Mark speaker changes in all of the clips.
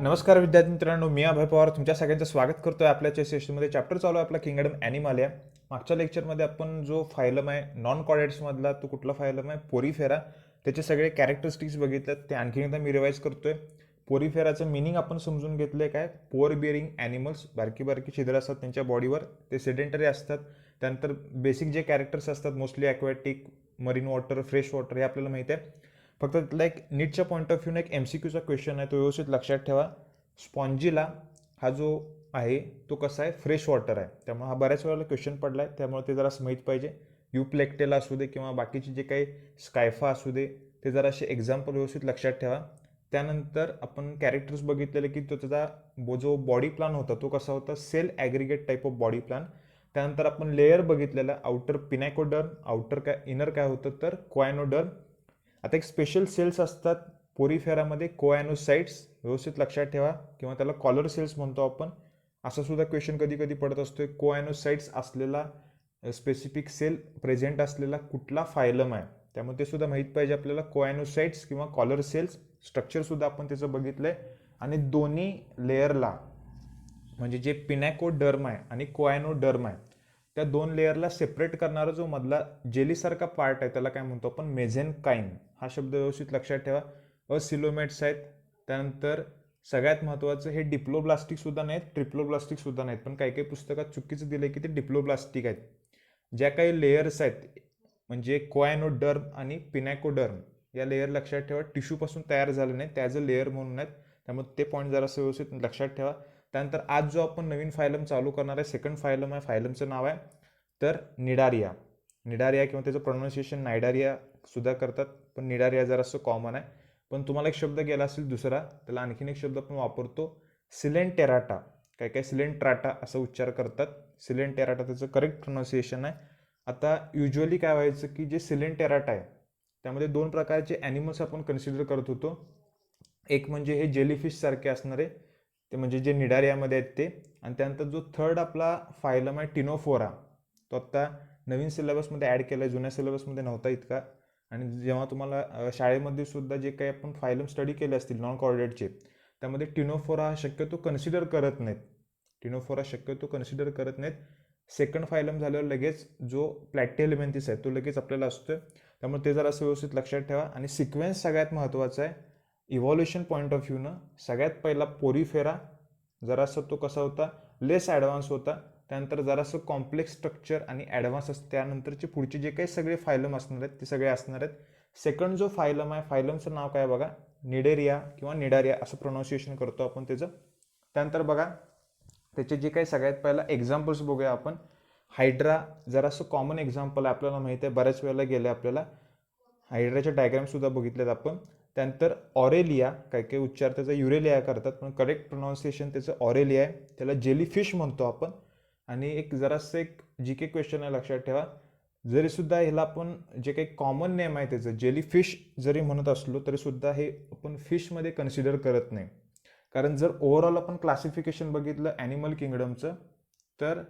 Speaker 1: नमस्कार विद्यार्थी मित्रांनो, मी अभय पवार तुमच्या सगळ्यांचं स्वागत करतोय आपल्या सेशनमध्ये. चॅप्टर चालू आहे आपला किंगडम ॲनिमल. मागच्या लेक्चरमध्ये आपण जो फायलम आहे नॉन कॉर्डेट्समधला तो कुठला फायलम आहे पोरीफेरा, त्याचे सगळे कॅरेक्टरिस्टिक्स बघितल्यात. ते आणखी एकदा मी रिवाईज करतोय. पोरीफेराचं मिनिंग आपण समजून घेतलंय काय, पोअर बिअरिंग ॲनिमल्स, बारकी बारकी छिद्र असतात त्यांच्या बॉडीवर, ते सेडेंटरी असतात. त्यानंतर बेसिक जे कॅरेक्टर्स असतात mostly aquatic, marine water, fresh water, हे आपल्याला माहिती आहे. फक्त त्यातला एक नीटच्या पॉईंट ऑफ व्ह्यूने एक MCQचा क्वेश्चन आहे, तो व्यवस्थित लक्षात ठेवा. स्पॉन्जिला हा जो आहे तो कसा आहे, फ्रेश वॉटर आहे, त्यामुळे हा बऱ्याच वेळेला क्वेश्चन पडला आहे, त्यामुळे ते जरा माहीत पाहिजे. युप्लेक्टेला असू दे किंवा बाकीचे जे काही स्कायफा असू दे, ते जरा असे एक्झाम्पल व्यवस्थित लक्षात ठेवा. त्यानंतर आपण कॅरेक्टर्स बघितलेले की तो त्याचा जो बॉडी प्लॅन होता तो कसा होता, cell aggregate type of body plan. त्यानंतर आपण लेअर बघितलेला, आउटर पिनॅकोडर्म, आउटर काय इनर काय होतं तर कोॲनोडर्म. आता एक स्पेशल सेल्स असतात पोरीफेरामध्ये, कोॲनोसाइट्स, व्यवस्थित लक्षात ठेवा, किंवा त्याला कॉलर सेल्स म्हणतो आपण. असा सुद्धा क्वेश्चन कधी कधी पडत असतो. कोॲनोसाइट्स असलेला स्पेसिफिक सेल प्रेझेंट असलेला कुठला फायलम आहे, त्यामुळे ते सुद्धा माहीत पाहिजे आपल्याला. कोॲनोसाइट्स किंवा कॉलर सेल्स स्ट्रक्चर सुद्धा आपण त्याचं बघितलंय. आणि दोन्ही लेअरला, म्हणजे जे पिनॅकोडर्म आहे आणि कोॲनोडर्म आहे, त्या दोन लेअरला सेपरेट करणारा जो मधला जेलीसारखा पार्ट आहे त्याला काय म्हणतो आपण, मेझेनकाईम. हा शब्द व्यवस्थित लक्षात ठेवा. असिलोमेट्स आहेत. त्यानंतर सगळ्यात महत्त्वाचं, हे डिप्लोब्लास्टिक सुद्धा नाहीत, ट्रिप्लोब्लास्टिक सुद्धा नाहीत, पण काही काही पुस्तकात चुकीचं दिलं की ते डिप्लोब्लास्टिक आहेत. ज्या काही लेयर्स आहेत, म्हणजे कोॲनोडर्म आणि पिनॅकोडर्म, या लेअर लक्षात ठेवा, टिश्यूपासून तयार झाले नाही, त्याचं लेअर म्हणून आहेत, त्यामुळे ते पॉईंट जरासं व्यवस्थित लक्षात ठेवा. त्यानंतर आज जो आपण नवीन फायलम चालू करणार आहे, सेकंड फायलम आहे, फायलमचं नाव आहे तर निडारिया. निडारिया किंवा त्याचं प्रोनाऊन्सिएशन नायडारिया सुद्धा करतात, पण निडारिया जरासं कॉमन आहे. पण तुम्हाला एक शब्द गेला असेल दुसरा, त्याला आणखीन एक शब्द आपण वापरतो, सिलेंटेराटा. काय काय सिलेंट्राटा असा उच्चार करतात, सिलेंटेराटा त्याचं करेक्ट प्रोनाऊन्सिएशन आहे. आता युजली काय व्हायचं की जे सिलेंटेराटा आहे त्यामध्ये दोन प्रकारचे ॲनिमल्स आपण कन्सिडर करत होतो. एक म्हणजे हे जेलीफिश सारखे असणारे, ते म्हणजे जे निडारियामध्ये आहेत ते. आणि त्यानंतर जो थर्ड आपला फायलम आहे टिनोफोरा, तो आत्ता नवीन सिलेबसमध्ये ॲड केला आहे, जुन्या सिलेबसमध्ये नव्हता इतका. आणि जेव्हा तुम्हाला शाळेमध्ये सुद्धा जे काही आपण फायलम स्टडी केले असतील नॉन कॉर्डेटचे, त्यामध्ये टिनोफोरा हा शक्यतो कन्सिडर करत नाहीत. टिनोफोरा शक्यतो कन्सिडर करत नाहीत. सेकंड फायलम झाल्यावर लगेच जो प्लॅटिहेल्मिंथिस आहे तो लगेच आपल्याला असतो, त्यामुळे ते जरा असं व्यवस्थित लक्षात ठेवा. आणि सिक्वेन्स सगळ्यात महत्त्वाचा आहे इव्हॉल्युशन पॉईंट ऑफ व्ह्यूनं. सगळ्यात पहिला पोरीफेरा, जरासं तो कसा होता, लेस ॲडव्हान्स होता. त्यानंतर जरासं कॉम्प्लेक्स स्ट्रक्चर आणि ॲडव्हान्स असतं. त्यानंतरचे पुढचे जे काही सगळे फायलम असणार आहेत ते सगळे असणार आहेत. सेकंड जो फायलम आहे, फायलमचं नाव काय बघा, निडेरिया किंवा निडारिया असं प्रोनाऊन्सिएशन करतो आपण त्याचं. त्यानंतर बघा त्याचे जे काही सगळ्यात पहिला एक्झाम्पल्स बघूया आपण. हायड्रा जरासं कॉमन एक्झाम्पल आहे, आपल्याला माहिती आहे, बऱ्याच वेळेला गेलं आपल्याला. हायड्राचे डायग्रामसुद्धा बघितलेत आपण. त्यानंतर ऑरेलिया, काही काही उच्चार त्याचा युरेलिया करतात, पण करेक्ट प्रोनाऊन्सिएशन त्याचं ऑरेलिया आहे. त्याला जेलीफिश म्हणतो आपण. आणि एक जरासं एक GK क्वेश्चन आहे, लक्षात ठेवा. जरी सुद्धा ह्याला आपण जे काही कॉमन नेम आहे त्याचं जेलीफिश जरी म्हणत असलो तरी सुद्धा हे आपण फिशमध्ये कन्सिडर करत नाही. कारण जर ओव्हरऑल आपण क्लासिफिकेशन बघितलं ॲनिमल किंगडमचं, तर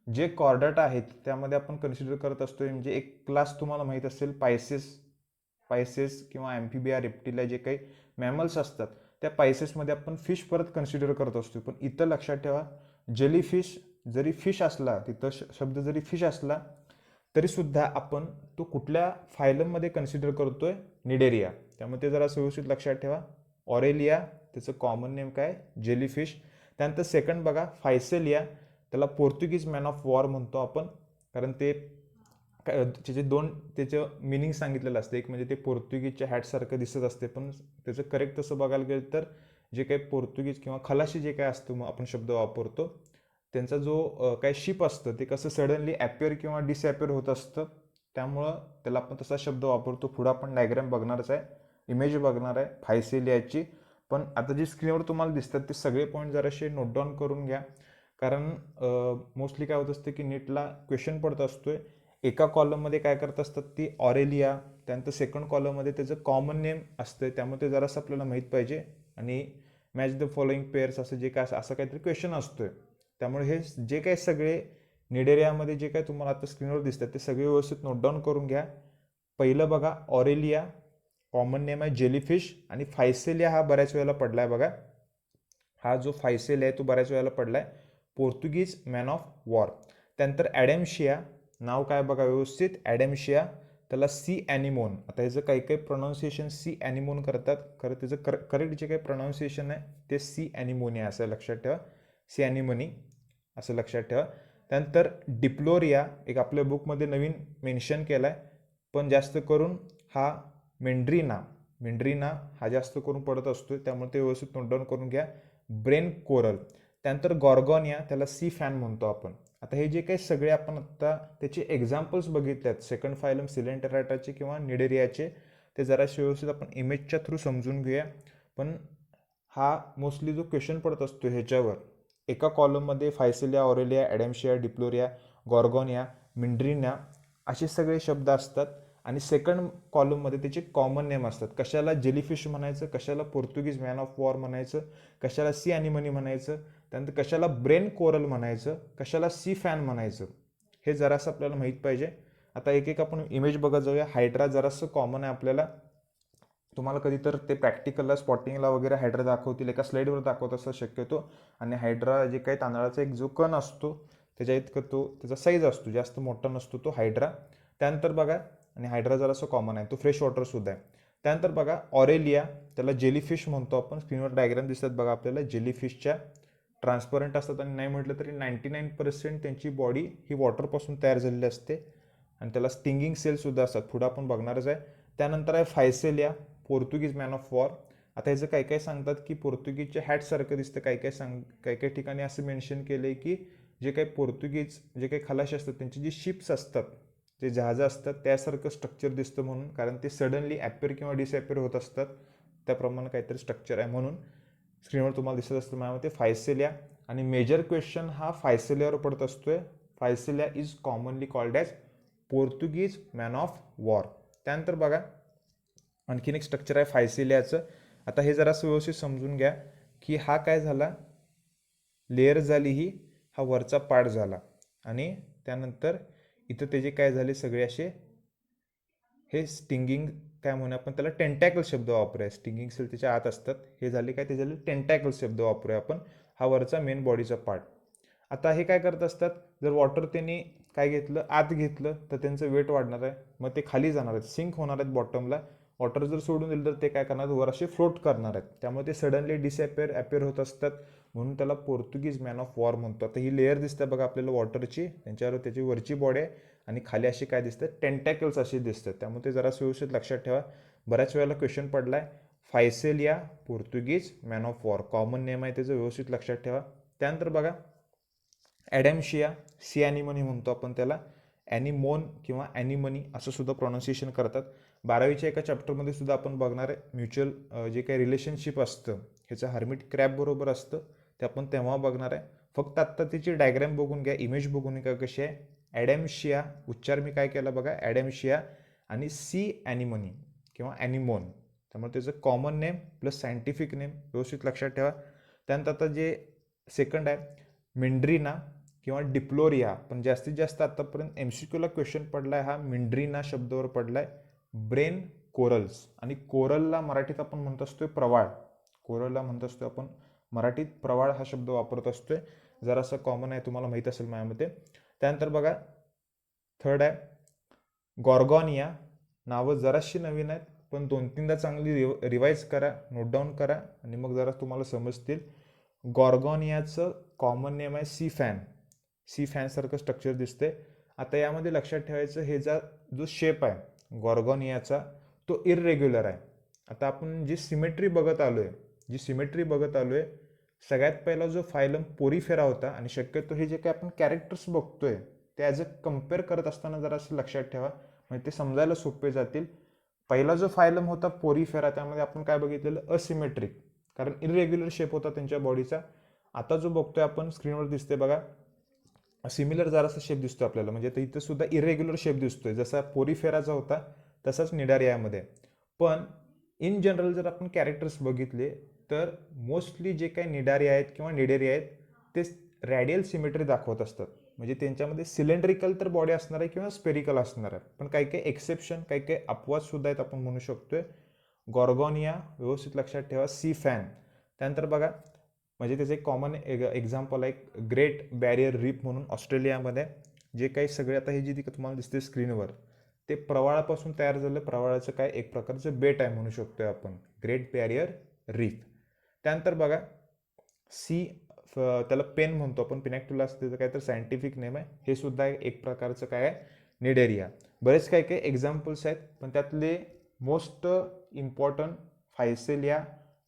Speaker 1: जे कॉर्डेटा आहेत त्यामध्ये आपण कन्सिडर करत असतो, म्हणजे एक क्लास तुम्हाला माहीत असेल पायसेस किंवा ॲम्फिबिया, रेप्टिलिया, जे काही मॅमल्स असतात त्या पायसेसमध्ये आपण फिश परत कन्सिडर करत असतो. पण इथं लक्षात ठेवा, जेलीफिश जरी फिश असला, तिथं शब्द जरी फिश असला तरीसुद्धा आपण तो कुठल्या फायलममध्ये कन्सिडर करतोय, निडेरिया. त्यामुळे ते जरा व्यवस्थित लक्षात ठेवा. ऑरेलिया त्याचं कॉमन नेम काय, जेलीफिश. त्यानंतर सेकंड बघा फायसेलिया, त्याला पोर्तुगीज मॅन ऑफ वॉर म्हणतो आपण, कारण ते त्याचे दोन त्याचं मिनिंग सांगितलेलं असतं. एक म्हणजे ते पोर्तुगीजच्या हॅटसारखं दिसत असते, पण त्याचं करेक्ट तसं बघायला गेलं तर जे काही पोर्तुगीज किंवा खलाशी जे काय असतं मग आपण शब्द वापरतो, त्यांचा जो काही शिप असतं ते कसं सडनली ॲपियर किंवा डिसॲपियर होत असतं, त्यामुळं त्याला आपण तसा शब्द वापरतो. पुढं आपण डायग्राम बघणारच आहे, इमेज बघणार आहे फायसेलियाची. पण आता जी स्क्रीनवर तुम्हाला दिसतात ते सगळे पॉईंट जरासे नोट डाऊन करून घ्या, कारण मोस्टली काय होत असतं की नीटला क्वेश्चन पडत असतोय. एका कॉलममध्ये काय करत असतात ती ऑरेलिया, त्यानंतर सेकंड कॉलममध्ये त्याचं कॉमन नेम असतं, त्यामुळे ते जरासं आपल्याला माहीत पाहिजे. आणि मॅच द फॉलोइंग पेअर्स असं जे काय असं काहीतरी क्वेश्चन असतोय. त्यामुळे हे जे काही सगळे निडेरियामध्ये जे काय तुम्हाला आता स्क्रीनवर दिसतात ते सगळे व्यवस्थित नोट डाऊन करून घ्या. पहिलं बघा ऑरेलिया, कॉमन नेम आहे जेलीफिश. आणि फायसेलिया हा बऱ्याच वेळेला पडला आहे बघा. हा जो फायसेल आहे तो बऱ्याच वेळेला पडलाय पोर्तुगीज मॅन ऑफ वॉर. त्यानंतर ॲडॅमशिया, नाव काय बघा व्यवस्थित, ॲडॅमशिया, त्याला सी ॲनिमोन. आता ह्याचं काही काही प्रोनाऊन्सिएशन सी ॲनिमोन करतात, खरं त्याचं करेक्ट जे काही प्रोनाऊन्सिएशन आहे ते सी ॲनिमोनिया असं लक्षात ठेवा, सी ॲनिमोनी असं लक्षात ठेवा. त्यानंतर डिप्लोरिया एक आपल्या बुकमध्ये नवीन मेन्शन केला आहे, पण जास्त करून हा मेंड्रीना हा जास्त करून पडत असतो, त्यामुळे ते व्यवस्थित नोट डाऊन करून घ्या. Brain coral. त्यानंतर गॉर्गॉनिया, त्याला सी फॅन म्हणतो आपण. आता हे जे काही सगळे आपण आत्ता त्याचे एक्झाम्पल्स बघितल्यात सेकंड फायलम सिलेंटेराटाचे किंवा निडेरियाचे, ते जराशे व्यवस्थित आपण इमेजच्या थ्रू समजून घेऊया. पण हा मोस्टली जो क्वेश्चन पडत असतो ह्याच्यावर, एका कॉलममध्ये फायसेलिया, ऑरेलिया, ॲडॅमशिया, डिप्लोरिया, गॉर्गॉनिया, मिंड्रीना असे सगळे शब्द असतात. आणि सेकंड कॉलममध्ये त्याचे कॉमन नेम असतात. कशाला जेलीफिश म्हणायचं, कशाला पोर्तुगीज मॅन ऑफ वॉर म्हणायचं, कशाला सी ॲनिमनी म्हणायचं, त्यानंतर कशाला ब्रेन कोरल म्हणायचं, कशाला सी फॅन म्हणायचं, हे जरासं आपल्याला माहीत पाहिजे. आता एक एक आपण इमेज बघत जाऊया. हायड्रा जरासं कॉमन आहे आपल्याला, तुम्हाला कधी तर ते प्रॅक्टिकलला स्पॉटिंगला वगैरे हायड्रा दाखवतील, एका स्लाईडवर दाखवत असं शक्यतो. आणि हायड्रा जे काही तांदळाचा एक जो कण असतो त्याच्या इतकं तो त्याचा साईज असतो, जास्त मोठा नसतो तो हायड्रा. त्यानंतर बघा, आणि हायड्रा जरासं कॉमन आहे, तो फ्रेश वॉटरसुद्धा आहे. त्यानंतर बघा ऑरेलिया, त्याला जेलीफिश म्हणतो आपण. स्क्रीनवर डायग्राम दिसतात बघा आपल्याला. जेलीफिशच्या ट्रान्सपरंट असतात आणि नाही म्हटलं तरी 99% त्यांची बॉडी ही वॉटरपासून तयार झालेली असते. आणि त्याला स्टिंगिंग सेलसुद्धा असतात, पुढं आपण बघणारच आहे. त्यानंतर आहे फायसेलिया, पोर्तुगीज मॅन ऑफ वॉर. आता ह्याचं काही काही सांगतात की पोर्तुगीजच्या हॅटसारखं दिसतं, काही काही ठिकाणी असं मेन्शन केलं आहे की जे काही पोर्तुगीज जे काही खलाशी असतात त्यांची जी शिप्स असतात, जे जहाजं असतात त्यासारखं स्ट्रक्चर दिसतं म्हणून, कारण ते सडनली ॲपेअर किंवा डिसॲपेअर होत असतात, त्याप्रमाणे काहीतरी स्ट्रक्चर आहे म्हणून स्क्रीनवर तुम्हाला दिसत असतं माझ्यामध्ये फायसेलिया. आणि मेजर क्वेश्चन हा फायसेलियावर पडत असतोय. Physalia is commonly called as Portuguese man of war. त्यानंतर बघा आणखीन एक स्ट्रक्चर आहे फायसेलियाचं. आता हे जरासं व्यवस्थित समजून घ्या की हा काय झाला, लेअर झाली ही, हा वरचा पार्ट झाला. आणि त्यानंतर इथं त्याचे काय झाले सगळे असे हे स्टिंगिंग काय म्हणूया आपण त्याला, टेंटॅकल शब्द वापरूया. स्टिंगिंग सेल त्याच्या आत असतात, हे झाले काय, ते झाले टेंटॅकल शब्द वापरूया आपण. हा वरचा मेन बॉडीचा पार्ट. आता हे काय करत असतात, जर वॉटर त्यांनी काय घेतलं, आत घेतलं तर त्यांचं वेट वाढणार आहे, मग ते खाली जाणार आहेत, सिंक होणार आहेत बॉटमला. वॉटर जर सोडून दिलं तर ते काय करणार, वर असे फ्लोट करणार आहेत, त्यामुळे ते सडनली अपेअर होत असतात, म्हणून त्याला पोर्तुगीज मॅन ऑफ वॉर म्हणतो. आता ही लेअर दिसते बघा आपल्याला वॉटरची, त्यांच्यावर त्याची वरची बॉडी आहे आणि खाली अशी काय दिसतं, टेंटॅकल्स अशी दिसतात, त्यामुळे ते जरा व्यवस्थित लक्षात ठेवा. बऱ्याच वेळेला क्वेश्चन पडलाय. Physalia Portuguese man of war common name आहे त्याचं, व्यवस्थित लक्षात ठेवा. त्यानंतर बघा ॲडॅमशिया, सी ॲनिमनी म्हणतो आपण त्याला, ॲनिमोन किंवा ॲनिमनी असं सुद्धा प्रोनाऊन्सिएशन करतात. 12वीच्या एका चॅप्टरमध्ये सुद्धा आपण बघणार आहे म्युच्युअल जे काही रिलेशनशिप असतं ह्याचं हर्मिट क्रॅब बरोबर असतं, ते आपण तेव्हा बघणार आहे. फक्त आत्ता त्याची डायग्रॅम बघून घ्या, इमेज बघून घ्या कशी आहे. ॲडॅमशिया उच्चार मी काय केला बघा, ॲडॅमशिया आणि सी ॲनिमनी किंवा ॲनिमोन, त्यामुळे त्याचं common name plus scientific name व्यवस्थित लक्षात ठेवा. त्यानंतर आता जे सेकंड आहे मिंड्रीना किंवा डिप्लोरिया, पण जास्तीत जास्त आतापर्यंत MCQला क्वेश्चन पडलाय हा मिंड्रीना शब्दावर पडलाय. ब्रेन कोरल्स, आणि कोरलला मराठीत आपण म्हणत असतोय प्रवाळ, कोरलला म्हणत असतोय आपण मराठीत प्रवाळ हा शब्द वापरत असतोय, जरासा कॉमन आहे, तुम्हाला माहीत असेल माझ्यामध्ये. त्यानंतर बघा थर्ड आहे गॉर्गॉनिया. नावं जराशी नवीन आहेत, पण 2-3दा चांगली रिवाईज करा, नोट डाऊन करा, आणि मग जरा तुम्हाला समजतील. गॉर्गॉनियाचं कॉमन नेम आहे सी फॅन, सी फॅनसारखं स्ट्रक्चर दिसते. आता यामध्ये लक्षात ठेवायचं, हे जो शेप आहे गॉर्गॉनियाचा तो इररेग्युलर आहे. आता आपण जी सिमेट्री बघत आलोय, सगळ्यात पहिला जो फायलम पोरीफेरा होता, आणि शक्यतो हे जे काही आपण कॅरेक्टर्स बघतोय ते ॲज अ कम्पेअर करत असताना जरा असं लक्षात ठेवा, म्हणजे ते समजायला सोपे जातील. पहिला जो फायलम होता पोरीफेरा, त्यामध्ये आपण काय बघितलेलं, असिमेट्रिक, कारण इररेग्युलर शेप होता त्यांच्या बॉडीचा. आता जो बघतोय आपण स्क्रीनवर दिसते बघा, सिमिलर जरासा शेप दिसतो आपल्याला, म्हणजे इथं सुद्धा इरेग्युलर शेप दिसतोय, जसा पोरीफेराचा होता तसाच निडारियामध्ये. पण इन जनरल जर आपण कॅरेक्टर्स बघितले तर मोस्टली जे काही निडारिया आहेत किंवा निडेरिया आहेत ते रॅडियल सिमेट्री दाखवत असतात, म्हणजे त्यांच्यामध्ये सिलेंड्रिकल तर बॉडी असणार आहे किंवा स्पेरिकल असणार आहे. पण काही काही एक्सेप्शन, काही काही अपवाद सुद्धा आहेत आपण म्हणू शकतोय. गॉर्गॉनिया व्यवस्थित लक्षात ठेवा, सी फॅन. त्यानंतर बघा म्हणजे त्याचं एक कॉमन एक्झाम्पल आहे ग्रेट बॅरियर रीफ म्हणून ऑस्ट्रेलियामध्ये. जे काही सगळे आता हे जे तुम्हाला दिसते स्क्रीनवर ते प्रवाळापासून तयार झालं. प्रवाळाचं काय एक प्रकारचं बेट आहे म्हणू शकतोय आपण, ग्रेट बॅरियर रीफ. त्यानंतर बघा सी, त्याला पेन म्हणतो आपण, पिनॅक्टुला त्याचं काय तर सायंटिफिक नेम आहे. हे सुद्धा एक प्रकारचं काय आहे, निडेरिया. बरेच काही काही एक्झाम्पल्स आहेत, पण त्यातले मोस्ट इम्पॉर्टंट फायसेलिया,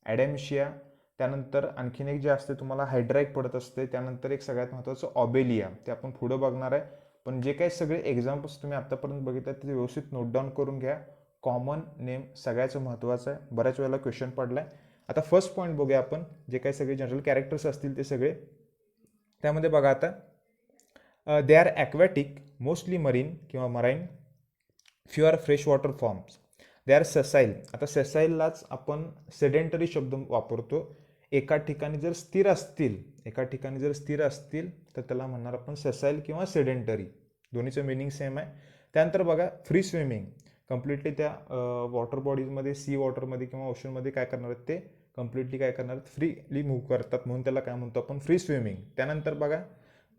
Speaker 1: ॲडॅम्शिया, त्यानंतर आणखीन एक जे असते तुम्हाला हायड्राईक पडत असते, त्यानंतर एक सगळ्यात महत्त्वाचं ऑबेलिया, ते आपण पुढं बघणार आहे. पण जे काही सगळे एक्झाम्पल्स तुम्ही आतापर्यंत बघितले ते व्यवस्थित नोट डाऊन करून घ्या. कॉमन नेम सगळ्याचं महत्त्वाचं आहे, बऱ्याच वेळेला क्वेश्चन पडलाय. आता फर्स्ट पॉईंट बघूया आपण, जे काही सगळे जनरल कॅरेक्टर्स असतील ते सगळे. त्यामध्ये बघा आता they are aquatic, mostly marine किंवा marine, few are fresh water forms, they are sessile. आता सेसाईललाच आपण सेडेंटरी शब्द वापरतो. एका ठिकाणी जर स्थिर असतील तर त्याला म्हणणार आपण सेसाईल किंवा सेडेंटरी, दोन्हीचं मिनिंग सेम आहे. त्यानंतर बघा फ्री स्विमिंग, कम्प्लिटली त्या वॉटर बॉडीजमध्ये, सी वॉटरमध्ये किंवा ओशनमध्ये काय करणार आहेत ते कम्प्लिटली काय करणार आहेत, फ्रीली मूव्ह करतात, म्हणून त्याला काय म्हणतो आपण, फ्री स्विमिंग. त्यानंतर बघा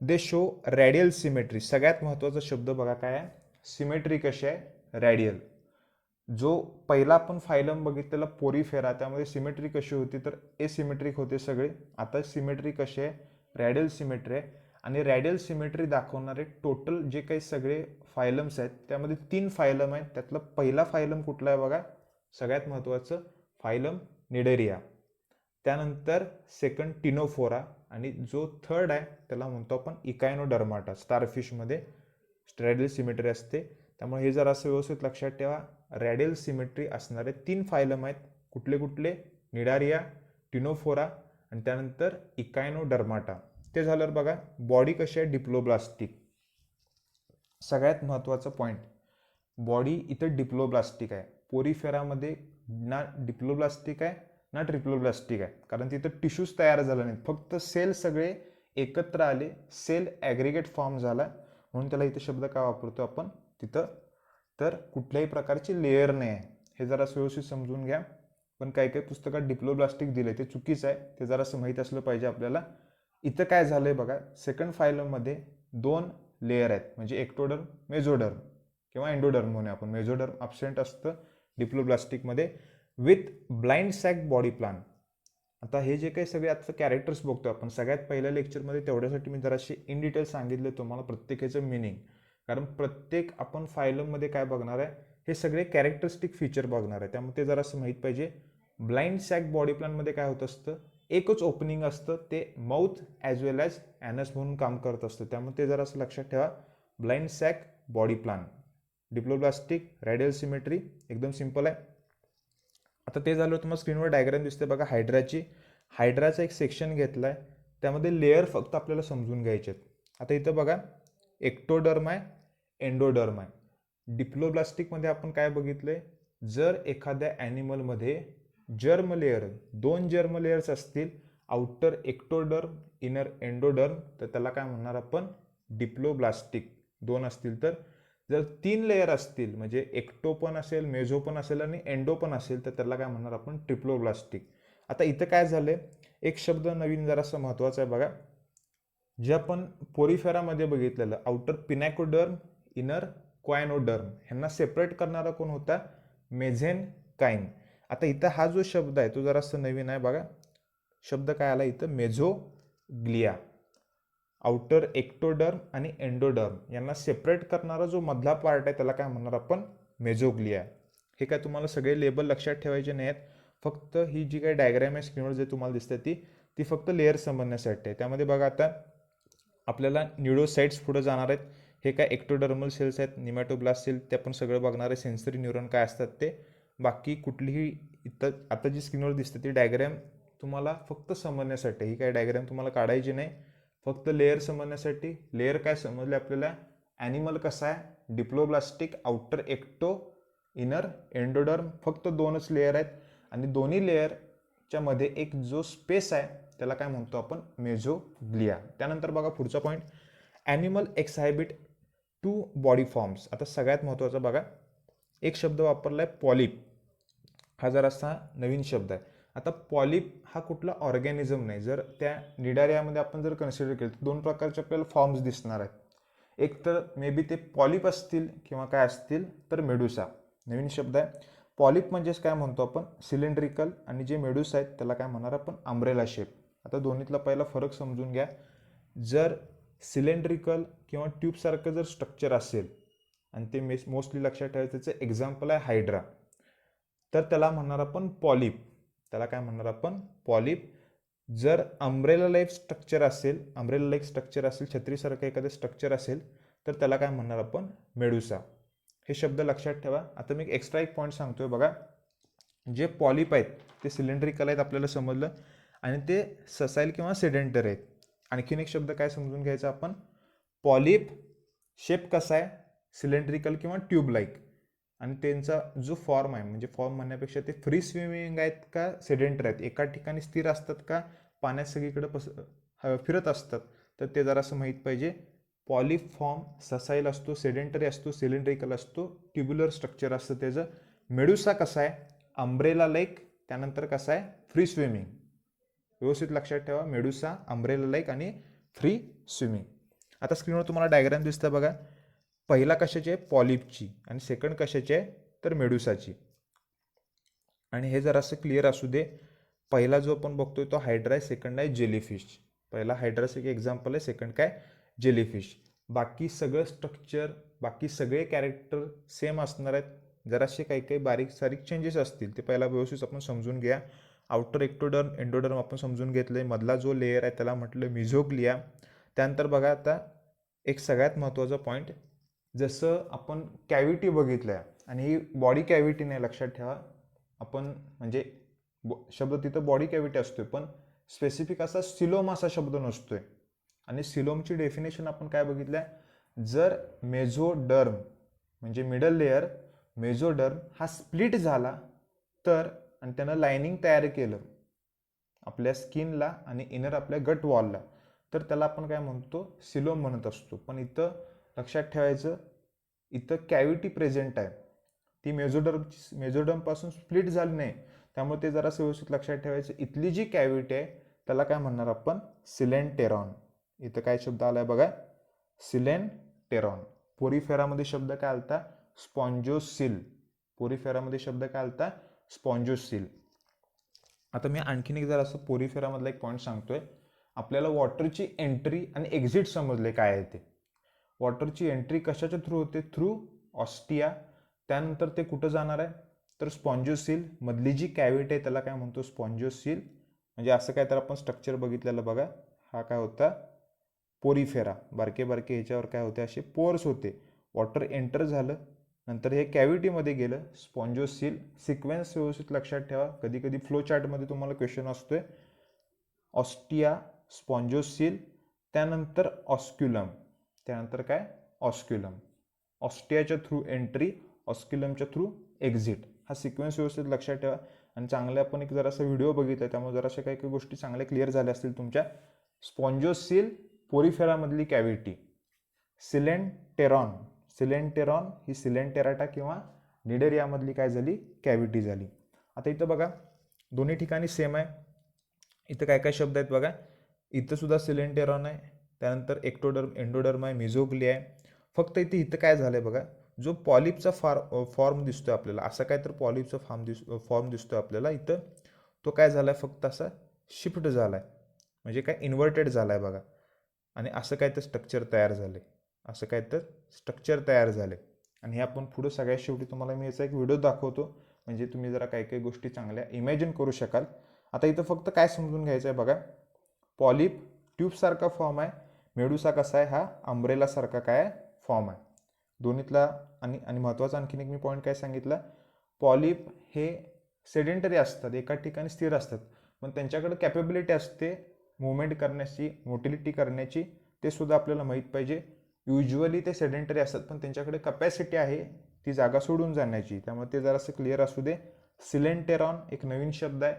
Speaker 1: दे शो रॅडियल सिमेट्री, सगळ्यात महत्त्वाचा शब्द बघा काय आहे, सिमेट्री कशी आहे, रॅडियल. जो पहिला आपण फायलम बघितलेला पोरीफेरा, त्यामध्ये सिमेट्री कशी होती तर एसिमेट्रिक होते सगळे. आता सिमेट्री कशी आहे, रॅडियल सिमेट्री आहे. आणि रॅडियल सिमेट्री दाखवणारे टोटल जे काही सगळे फायलम्स आहेत त्यामध्ये 3 फायलम आहेत. त्यातलं पहिला फायलम कुठला आहे बघा, सगळ्यात महत्त्वाचं फायलम निडेरिया. त्यानंतर सेकंड टिनोफोरा, आणि जो थर्ड आहे त्याला म्हणतो आपण इकायनोडर्माटा. स्टारफिशमध्ये रॅडियल सिमेट्री असते, त्यामुळे हे जर असं व्यवस्थित लक्षात ठेवा. रॅडियल सिमेट्री असणारे 3 फायलम आहेत, कुठले कुठले, निडारिया, टिनोफोरा आणि त्यानंतर इकायनोडर्माटा. ते झाल्यावर बघा बॉडी कशी आहे, डिप्लोब्लास्टिक. सगळ्यात महत्त्वाचं पॉईंट, बॉडी इथं डिप्लोब्लास्टिक आहे. पोरीफेरामध्ये ना डिप्लोब्लास्टिक आहे ना ट्रिप्लोब्लास्टिक आहे, कारण तिथं टिश्यूज तयार झाला नाहीत, फक्त सेल सगळे एकत्र आले, सेल ॲग्रिगेट फॉर्म झाला, म्हणून त्याला इथं शब्द काय वापरतो आपण तिथं, तर कुठल्याही प्रकारची लेअर नाही आहे. हे जरा व्यवस्थित समजून घ्या. पण काही काही पुस्तकात डिप्लोब्लास्टिक दिले ते चुकीचं आहे, ते जरासं माहीत असलं पाहिजे आपल्याला. इथं काय झालंय बघा, सेकंड फायलममध्ये 2 लेअर आहेत, म्हणजे एक्टोडर्म, मेझोडर्म किंवा एंडोडर्म म्हणून आपण. मेझोडर्म अब्सेंट असतं डिप्लोब्लास्टिकमध्ये, with blind sac body plan. आता हे जे काही सगळे आता कॅरेक्टर्स बघतो आपण, सगळ्यात पहिल्या लेक्चरमध्ये तेवढ्यासाठी मी जराशी इन डिटेल सांगितले तुम्हाला प्रत्येकाचं मिनिंग, कारण प्रत्येक आपण फायलममध्ये काय बघणार आहे, हे सगळे कॅरेक्टरिस्टिक फीचर बघणार आहे, त्यामुळे ते जरासं माहीत पाहिजे. ब्लाइंड सॅक बॉडी प्लानमध्ये काय होत असतं, एकच ओपनिंग असतं, ते mouth as well as anus म्हणून काम करत असतं, त्यामुळे ते जरासं लक्षात ठेवा. Blind sac body plan, diploblastic, radial symmetry, एकदम सिम्पल आहे. आता ते झालं, तुम्हाला स्क्रीनवर डायग्राम दिसते बघा हायड्राची. हायड्राचा एक सेक्शन घेतला आहे, त्यामध्ये लेअर फक्त आपल्याला समजून घ्यायचे आहेत. आता इथं बघा एक्टोडर्म आहे, एंडोडर्म आहे. डिप्लोब्लास्टिकमध्ये आपण काय बघितलंय, जर एखाद्या ॲनिमलमध्ये जर्म लेअर, 2 जर्म लेअर्स असतील, आउटर एक्टोडर्म, इनर एंडोडर्म, तर त्याला काय म्हणणार आपण, डिप्लोब्लास्टिक. 2 असतील तर. जर 3 लेअर असतील, म्हणजे एक्टो पण असेल, मेझो पण असेल आणि एंडो पण असेल, तर त्याला काय म्हणणार आपण, ट्रिप्लोब्लास्टिक. आता इथं काय झालंय, एक शब्द नवीन जरासा महत्त्वाचा आहे बघा, जे आपण पोरीफेरामध्ये बघितलेलं, आउटर पिनॅकोडर्म, इनर क्वायनोडर्म, ह्यांना सेपरेट करणारा कोण होता, मेझेनकाईन. आता इथं हा जो शब्द आहे तो जरासा नवीन आहे बघा, शब्द काय आला इथं, मेझोग्लिया. आउटर एक्टोडर्म आणि एंडोडर्म यांना सेपरेट करणारा जो मधला पार्ट आहे त्याला काय म्हणणार आपण, मेझोग्लिया. हे काय तुम्हाला सगळे लेबल लक्षात ठेवायचे नाही आहेत, फक्त ही जी काही डायग्राम आहे स्क्रीनवर जे तुम्हाला दिसते ती फक्त लेअर समजण्यासाठी आहे. त्यामध्ये बघा आता आपल्याला न्यूरोसाइट्स पुढे जाणार आहेत. हे काय एक्टोडर्मल सेल्स आहेत, निमॅटोब्लास्ट सेल, ते आपण सगळं बघणार आहे. सेन्सरी न्यूरॉन काय असतात ते. बाकी कुठलीही इथं आता जी स्क्रीनवर दिसते ती डायग्राम तुम्हाला फक्त समजण्यासाठी, ही काय डायग्राम तुम्हाला काढायची नाही, फक्त लेअर समजण्यासाठी. लेअर काय समजले आपल्याला, ॲनिमल कसा आहे, diploblastic, outer ecto, inner endoderm, फक्त 2च लेअर आहेत, आणि दोन्ही लेअरच्या मध्ये एक जो स्पेस आहे त्याला काय म्हणतो आपण, मेझोग्लिया. त्यानंतर बघा पुढचा पॉईंट, ॲनिमल एक्सायबिट 2 बॉडी फॉर्म्स. आता सगळ्यात महत्त्वाचा बघा, एक शब्द वापरलाय पॉलिप, हा जरासा नवीन शब्द आहे. आता पॉलिप हा कुठला ऑर्गॅनिझम नाही. जर त्या निडारियामध्ये आपण जर कन्सिडर केलं तर दोन प्रकारचे आपल्याला फॉर्म्स दिसणार आहेत. एक तर मे बी ते पॉलिप असतील किंवा काय असतील तर मेडुसा. नवीन शब्द आहे. पॉलिप म्हणजेच काय म्हणतो आपण सिलेंड्रिकल, आणि जे मेडुसा आहेत त्याला काय म्हणणार आपण अम्ब्रेला शेप. आता दोन्हीतला पहिला फरक समजून घ्या. जर सिलेंड्रिकल किंवा ट्यूबसारखं जर स्ट्रक्चर असेल आणि ते मोस्टली लक्षात ठेवायचं, त्याचं एक्झाम्पल आहे हायड्रा, तर त्याला म्हणणार आपण पॉलिप. त्याला काय म्हणणार आपण पॉलिप. जर अम्ब्रेला लाईक स्ट्रक्चर असेल, छत्रीसारखं एखादं स्ट्रक्चर असेल तर त्याला काय म्हणणार आपण मेडुसा. हे शब्द लक्षात ठेवा. आता मी एक्स्ट्रा एक पॉईंट सांगतोय बघा. जे पॉलिप आहेत ते सिलेंड्रिकल आहेत आपल्याला समजलं, आणि ते ससाईल किंवा सेडेंटरी आहेत. आणखीन एक शब्द काय समजून घ्यायचा आपण, पॉलिप शेप कसा आहे सिलेंड्रिकल किंवा ट्यूब लाईक, आणि त्यांचा जो फॉर्म आहे, म्हणजे फॉर्म म्हणण्यापेक्षा ते फ्री स्विमिंग आहेत का सेडेंटरी आहेत, एका ठिकाणी स्थिर असतात का पाण्यात सगळीकडे फिरत असतात, तर ते जरासं माहीत पाहिजे. पॉलिप फॉर्म ससाईल असतो, सेडेंटरी असतो, सिलेंड्रिकल असतो, ट्युब्युलर स्ट्रक्चर असतं त्याचं. मेडुसा कसा आहे अम्ब्रेला लाईक, त्यानंतर कसा आहे फ्री स्विमिंग. व्यवस्थित लक्षात ठेवा, मेडुसा, अम्ब्रेला लाईक आणि फ्री स्विमिंग. आता स्क्रीनवर तुम्हाला डायग्राम दिसतं बघा. पहिला कशाची आहे पॉलिपची, आणि सेकंड कशाची आहे तर मेडुसाची. आणि हे जर असं क्लिअर असू दे. पहिला जो आपण बघतोय तो हायड्रा आहे, सेकंड आहे जेलीफिश. पहिला हायड्राचं एक एक्झाम्पल आहे, सेकंड काय जेलीफिश. बाकी सगळं स्ट्रक्चर, बाकी सगळे कॅरेक्टर सेम असणार आहेत. जरासे काही काही बारीक सारीक चेंजेस असतील, ते पहिला व्यवस्थित आपण समजून घ्या. आउटर एक्टोडर्म, एंडोडर्म आपण समजून घेतलंय. मधला जो लेअर आहे त्याला म्हटलं मिझोग्लिया. त्यानंतर बघा आता एक सगळ्यात महत्त्वाचा पॉईंट, जसं आपण कॅव्हिटी बघितल्या, आणि ही बॉडी कॅव्हिटी नाही लक्षात ठेवा. आपण म्हणजे शब्द तिथं बॉडी कॅव्हिटी असतोय, पण स्पेसिफिक असा सिलोम असा शब्द नसतोय. आणि सिलोमची डेफिनेशन आपण काय बघितलं, जर मेझोडर्म म्हणजे मिडल लेअर मेझोडर्म हा स्प्लिट झाला तर, आणि त्यानं लायनिंग तयार केलं आपल्या स्किनला आणि इनर आपल्या गट वॉलला, तर त्याला आपण काय म्हणतो सिलोम म्हणत असतो. पण इथं लक्षात ठेवायचं, इथं कॅव्हिटी प्रेझेंट आहे, ती मेझोडर्मपासून स्प्लिट झाली नाही. त्यामुळे ते जरा व्यवस्थित लक्षात ठेवायचं. इथली जी कॅव्हिटी आहे त्याला काय म्हणणार आपण सिलेंटेरॉन. इथं काय शब्द आलाय बघा सिलेंटेरॉन. पोरीफेरामध्ये शब्द काय आलता स्पॉन्जोसिल. पोरीफेरामध्ये शब्द काय आलता स्पॉन्जोसिल. आता मी आणखीन एक जर असं पोरीफेरामधला एक पॉईंट सांगतोय. आपल्याला वॉटरची एंट्री आणि एक्झिट समजले काय आहे ते. वॉटरची एंट्री कशाच्या थ्रू होते, थ्रू ऑस्टिया. त्यानंतर ते कुठं जाणार आहे तर स्पॉन्जोसिल. मधली जी कॅव्हिटी आहे त्याला काय म्हणतो स्पॉन्जोसिल. म्हणजे असं काय तर आपण स्ट्रक्चर बघितलेलं बघा. हा काय होता पोरीफेरा. बारके बारके ह्याच्यावर काय होते असे पोर्स होते. वॉटर एंटर झालं, नंतर हे कॅव्हिटीमध्ये गेलं स्पॉन्जोसिल. सिक्वेन्स व्यवस्थित लक्षात ठेवा. कधी कधी फ्लो चार्टमध्ये तुम्हाला क्वेश्चन असतोय. ऑस्टिया, स्पॉन्जोसिल, त्यानंतर ऑस्क्युलम, त्यानंतर काय ऑस्क्युलम. ऑस्टियाच्या थ्रू एंट्री, ऑस्क्युलमच्या थ्रू एक्झिट. हा सिक्वेन्स व्यवस्थित लक्षात ठेवा. आणि चांगले आपण एक जरासा व्हिडिओ बघितला त्यामुळे जराशा काही काही गोष्टी चांगल्या क्लिअर झाल्या असतील तुमच्या. स्पॉन्जोसिल पोरीफेरामधली कॅव्हिटी. सिलेंटेरॉन, सिलेंटेरॉन ही सिलेंटेराटा किंवा निडेरियामधली काय झाली कॅव्हिटी झाली. आता इथं बघा दोन्ही ठिकाणी सेम आहे. इथं काय काय शब्द आहेत बघा. इथं सुद्धा सिलेंटेरॉन आहे, त्यानंतर एक्टोडर्म, एंडोडर्म आहे, मिझोग्लिया आहे. फक्त इथं काय झालंय बघा, जो पॉलिपचा फॉर्म दिसतोय आपल्याला, असा काय तर पॉलिपचा फॉर्म दिसतोय आपल्याला इथं, तो काय झालाय फक्त असा शिफ्ट झालाय, म्हणजे काय इन्व्हर्टेड झालाय बघा. आणि असं काय तर स्ट्रक्चर तयार झाले, असं काय तर स्ट्रक्चर तयार झाले. आणि हे आपण पुढं सगळ्यात शेवटी तुम्हाला मी याचा एक व्हिडिओ दाखवतो, म्हणजे तुम्ही जरा काही काही गोष्टी चांगल्या इमॅजिन करू शकाल. आता इथं फक्त काय समजून घ्यायचं आहे बघा. पॉलिप ट्यूबसारखा फॉर्म आहे, मेडुसा कसा आहे हा अम्ब्रेलासारखा काय फॉर्म आहे. दोन्हीतला आणि महत्त्वाचा आणखीन एक मी पॉईंट काय सांगितलं, पॉलिप हे सेडेंटरी असतात, एका ठिकाणी स्थिर असतात, पण त्यांच्याकडे कॅपेबिलिटी असते मुवमेंट करण्याची, मोटिलिटी करण्याची, ते सुद्धा आपल्याला माहीत पाहिजे. युजली ते सेडेंटरी असतात पण त्यांच्याकडे कपॅसिटी आहे ती जागा सोडून जाण्याची, त्यामुळे ते जरासं क्लिअर असू दे. सिलेंटेरॉन एक नवीन शब्द आहे.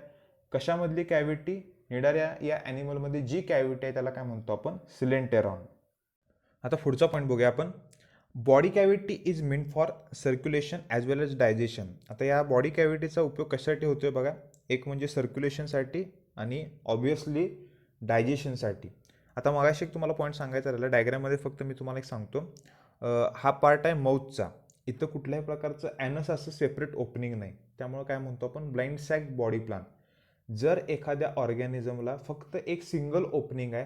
Speaker 1: कशामधली कॅव्हिटी, निडारिया या ॲनिमलमध्ये जी कॅव्हिटी आहे त्याला काय म्हणतो आपण सिलेंटेरॉन. आता पुढचा पॉईंट बघूया आपण. Body cavity is meant for circulation as well as digestion. आता या बॉडी कॅव्हिटीचा उपयोग कशासाठी होतोय बघा. एक म्हणजे सर्क्युलेशनसाठी आणि ऑब्वियसली डायजेशनसाठी. आता मगाशी एक तुम्हाला पॉईंट सांगायचा राहिला, डायग्राममध्ये फक्त मी तुम्हाला एक सांगतो. हा पार्ट आहे माउथचा. इथं कुठल्याही प्रकारचं ॲनस असं सेपरेट ओपनिंग नाही, त्यामुळे काय म्हणतो आपण ब्लाइंड सॅक बॉडी प्लान. जर एखाद्या ऑर्गॅनिझमला फक्त एक सिंगल ओपनिंग आहे,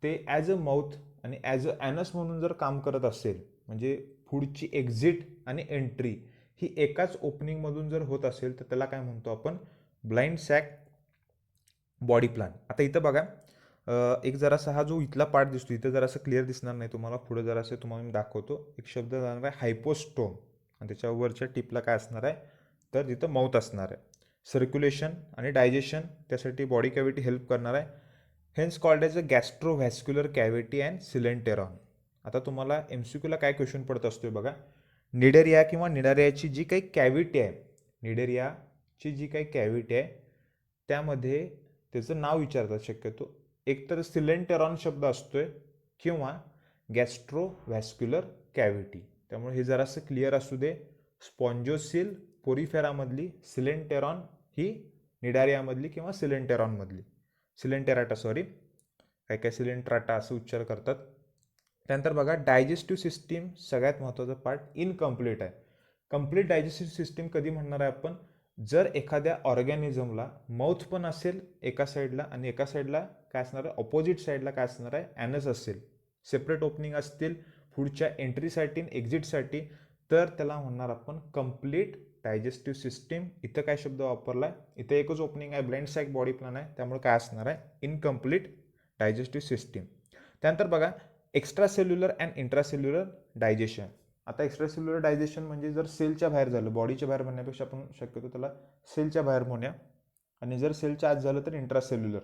Speaker 1: ते ॲज अ माउथ आणि ॲज अ ॲनस म्हणून जर काम करत असेल, म्हणजे पुढची एक्झिट आणि एंट्री ही एकाच ओपनिंगमधून जर होत असेल, तर त्याला काय म्हणतो आपण ब्लाइंड सॅक बॉडी प्लान. आता इथं बघा, एक जरासा हा जो इथला पार्ट दिसतो, इथं जरासं क्लिअर दिसणार नाही तुम्हाला, पुढे जरासं तुम्हाला मी दाखवतो. एक शब्द जाणार आहे हायपोस्टोम, आणि त्याच्यावरच्या टिपला काय असणार आहे, तर तिथं माउथ असणार आहे. सर्क्युलेशन आणि डायजेशन त्यासाठी बॉडी कॅव्हिटी हेल्प करणार आहे. Hence called as a gastrovascular cavity and coelenteron. आता तुम्हाला MCQला काय क्वेश्चन पडत असतोय बघा, निडेरिया किंवा निडारियाची जी काही कॅव्हिटी आहे, निडेरियाची जी काही कॅव्हिटी आहे त्यामध्ये त्याचं नाव विचारतात शक्यतो. एकतर सिलेंटेरॉन शब्द असतोय किंवा गॅस्ट्रोव्हॅस्क्युलर कॅव्हिटी. त्यामुळे हे जरासं क्लिअर असू दे. स्पॉन्जोसिल पोरिफेरामधली सिलेंटेरॉन ही निडारियामधली किंवा सिलेंटेराटा काय काय सिलेंट्राटा असं उच्चार करतात. त्यानंतर बघा, डायजेस्टिव्ह सिस्टीम सगळ्यात महत्त्वाचा पार्ट इनकम्प्लीट आहे. कंप्लीट डायजेस्टिव्ह सिस्टीम कधी म्हणणार आहे आपण, जर एखाद्या ऑर्गॅनिझमला माउथ पण असेल एका साईडला आणि एका साईडला काय असणार आहे, ऑपोजिट साईडला काय असणार आहे, ॲनस असेल, सेपरेट ओपनिंग असतील पुढच्या एंट्रीसाठी आणि एक्झिटसाठी, तर त्याला म्हणणार आपण कंप्लीट डायजेस्टिव्ह सिस्टीम. इथं काय शब्द वापरला आहे, इथं एकच ओपनिंग आहे, ब्लाइंड सॅक बॉडी प्लान आहे, त्यामुळे काय असणार आहे, इनकम्प्लीट डायजेस्टिव्ह सिस्टीम. त्यानंतर बघा, extra cellular and intracellular digestion. आता एक्स्ट्रा सेल्युलर डायजेशन म्हणजे जर सेलच्या बाहेर झालं, बॉडीच्या बाहेर म्हणण्यापेक्षा आपण शक्यतो त्याला सेलच्या बाहेर म्हणूया, आणि जर सेलच्या आत झालं तर इंट्रासेल्युलर.